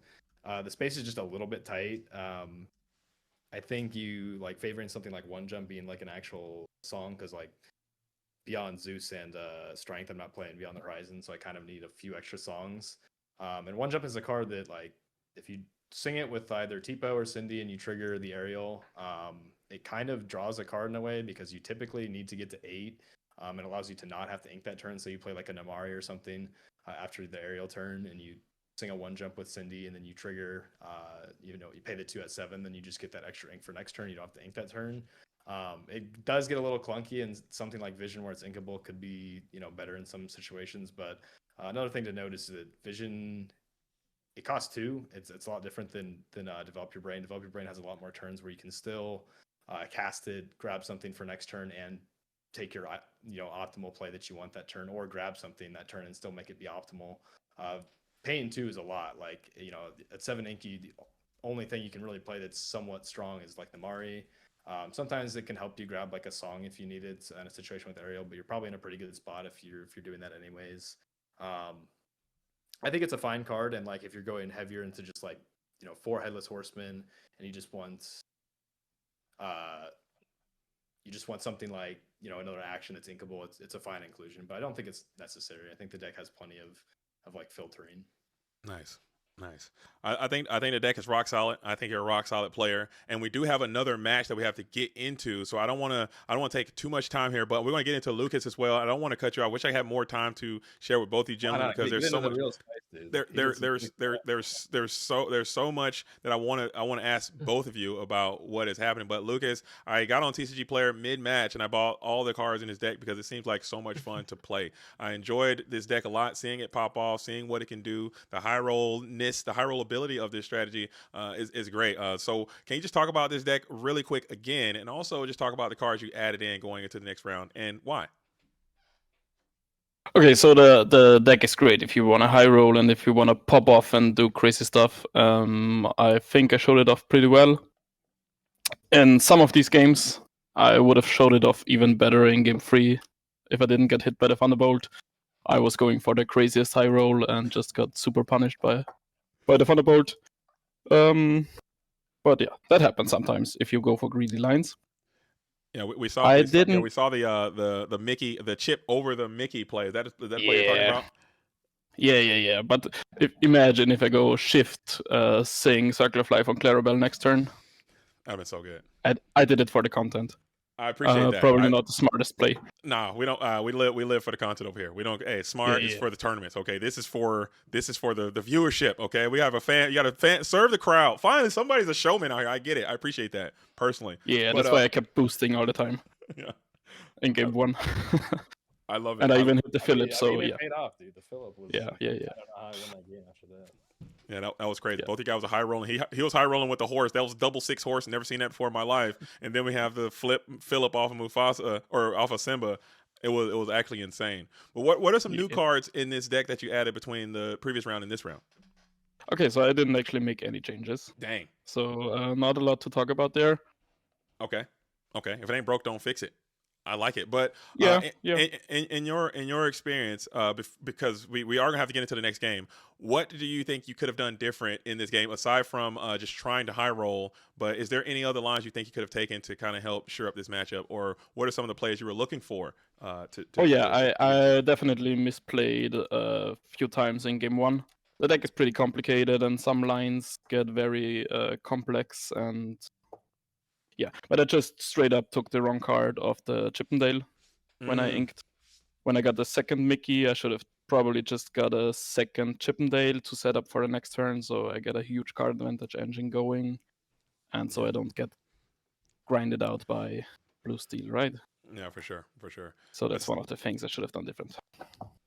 The space is just a little bit tight. I think you like favoring something like 1 jump being like an actual song, because like beyond Zeus and Strength. I'm not playing Beyond the Horizon, so I kind of need a few extra songs. And One Jump is a card that, like, if you sing it with either Tipo or Cindy and you trigger the aerial, it kind of draws a card in a way because you typically need to get to 8. It allows you to not have to ink that turn. So you play like a Namari or something after the aerial turn, and you sing a 1-jump with Cindy, and then you trigger, you pay the 2 at 7, then you just get that extra ink for next turn. You don't have to ink that turn. It does get a little clunky, and something like Vision where it's inkable could be, better in some situations. But another thing to notice is that Vision, it costs 2. It's a lot different than Develop Your Brain. Develop Your Brain has a lot more turns where you can still cast it, grab something for next turn, and take your optimal play that you want that turn, or grab something that turn and still make it be optimal. Paying 2 is a lot. Like, at 7 Inky, the only thing you can really play that's somewhat strong is like the Mari. Sometimes it can help you grab like a song if you need it in a situation with aerial, but you're probably in a pretty good spot if you're doing that anyways. I think it's a fine card, and like if you're going heavier into just like 4 Headless Horsemen, and you just want something like another action that's inkable, it's a fine inclusion, but I don't think it's necessary. I think the deck has plenty of like filtering. Nice. I think the deck is rock solid. I think you're a rock solid player, and we do have another match that we have to get into. So I don't want to take too much time here, but we're going to get into Lukas as well. I don't want to cut you off. I wish I had more time to share with both of you gentlemen because there's so much. There's so much that I want to ask both of you about what is happening. But Lukas, I got on TCG Player mid match, and I bought all the cards in his deck because it seems like so much fun to play. I enjoyed this deck a lot, seeing it pop off, seeing what it can do, the high roll ability of this strategy is great. So can you just talk about this deck really quick again, and also just talk about the cards you added in going into the next round and why? Okay, so the deck is great if you want to high roll and if you want to pop off and do crazy stuff. I think I showed it off pretty well. In some of these games, I would have showed it off even better in game 3 if I didn't get hit by the Thunderbolt. I was going for the craziest high roll and just got super punished by the Thunderbolt. But yeah, that happens sometimes if you go for greedy lines. Yeah, we saw the Mickey, the chip over the Mickey play. Is that play you're talking about? Yeah. But imagine if I go shift, sing Circle of Life on Clarabelle next turn. That'd been so good. I did it for the content. I appreciate that. Probably not the smartest play. No, we don't. We live for the content over here. We don't. Hey, smart is for the tournaments. Okay, this is for the viewership. Okay, we have a fan. You got a fan. Serve the crowd. Finally, somebody's a showman out here. I get it. I appreciate that personally. Yeah, but, that's why I kept boosting all the time. Yeah. In game 1. I love it. And I even hit the Philip. It paid off, dude. The Philip was. Yeah. I don't know how I won that game after that. Yeah, that was crazy. Yeah. Both of you guys was high rolling. He was high rolling with the horse. That was double 6 horse. Never seen that before in my life. And then we have the Philip off of Mufasa or off of Simba. It was actually insane. But what are some new cards in this deck that you added between the previous round and this round? Okay, so I didn't actually make any changes. Dang. So not a lot to talk about there. Okay. If it ain't broke, don't fix it. I like it, but in your experience, because we are gonna have to get into the next game. What do you think you could have done different in this game aside from just trying to high roll? But is there any other lines you think you could have taken to kind of help shore up this matchup, or what are some of the plays you were looking for? I definitely misplayed a few times in game 1. The deck is pretty complicated, and some lines get very complex and. Yeah, but I just straight up took the wrong card off the Chippendale when I inked. When I got the second Mickey, I should have probably just got a second Chippendale to set up for the next turn, so I get a huge card advantage engine going, and so I don't get grinded out by blue steel, right? Yeah, for sure. So that's one of the things I should have done different.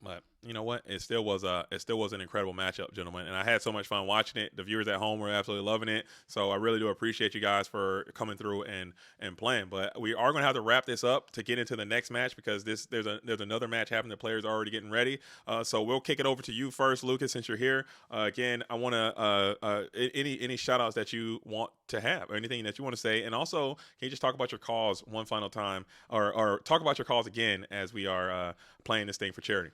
But you know what? It still was an incredible matchup, gentlemen, and I had so much fun watching it. The viewers at home were absolutely loving it. So I really do appreciate you guys for coming through and playing. But we are going to have to wrap this up to get into the next match because there's another match happening. The players are already getting ready. So we'll kick it over to you first, Lukas, since you're here. Again, I want to any shout outs that you want to have or anything that you want to say, and also can you just talk about your cause one final time, or talk about your cause again as we are playing this thing for charity.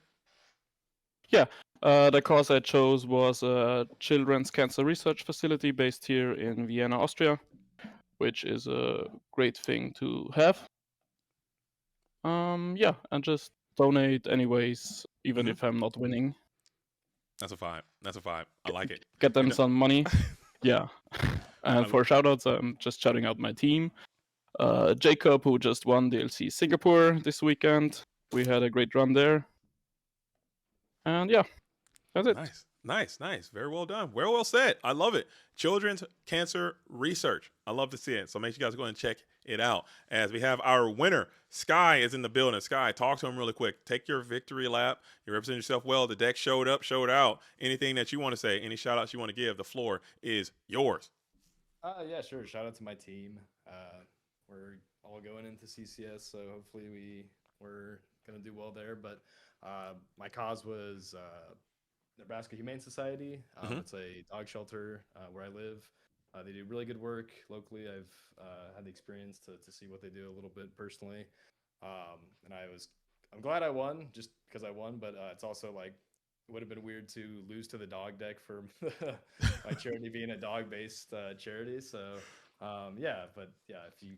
Yeah, the cause I chose was a children's cancer research facility based here in Vienna, Austria, which is a great thing to have. Yeah, and just donate anyways, even Mhm. if I'm not winning. That's a vibe. That's a vibe. I like it. Get them And some money. Yeah. And I- for shoutouts, I'm just shouting out my team. Jacob, who just won DLC Singapore this weekend. We had a great run there. And yeah, that's it. Nice. Very well done. Very well said. I love it. Children's Cancer Research. I love to see it. So make sure you guys go and check it out. As we have our winner, Sky is in the building. Sky, talk to him really quick. Take your victory lap. You represent yourself well. The deck showed up, showed out. Anything that you want to say, any shout outs you want to give, the floor is yours. Yeah, sure. Shout out to my team. We're all going into CCS, so hopefully we're gonna do well there. But my cause was Nebraska Humane Society. It's a dog shelter where I live. They do really good work locally. I've had the experience to see what they do a little bit personally, and I'm glad I won just because I won. But it's also like it would have been weird to lose to the dog deck for my charity being a dog-based charity. So but if you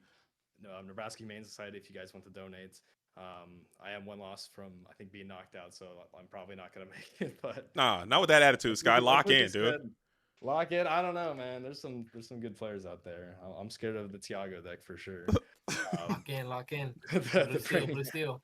know Nebraska Humane Society, if you guys want to donate. I am one loss from I think being knocked out, so I'm probably not gonna make it. But Nah, not with that attitude, Sky. Lock in, dude. Lock in. I don't know, man. There's some good players out there. I'm scared of the Tiago deck for sure. Lock in. the Blue steel.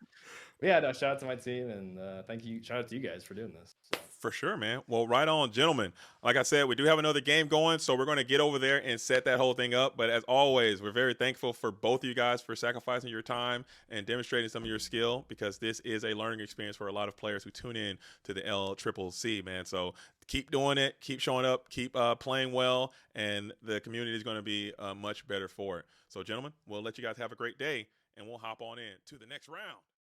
Yeah, no, shout out to my team and thank you. Shout out to you guys for doing this. So. For sure, man. Well, right on, gentlemen. Like I said, we do have another game going, so we're going to get over there and set that whole thing up. But as always, we're very thankful for both of you guys for sacrificing your time and demonstrating some of your skill, because this is a learning experience for a lot of players who tune in to the LCCC, man. So keep doing it, keep showing up, keep playing well, and the community is going to be much better for it. So, gentlemen, we'll let you guys have a great day, and we'll hop on in to the next round.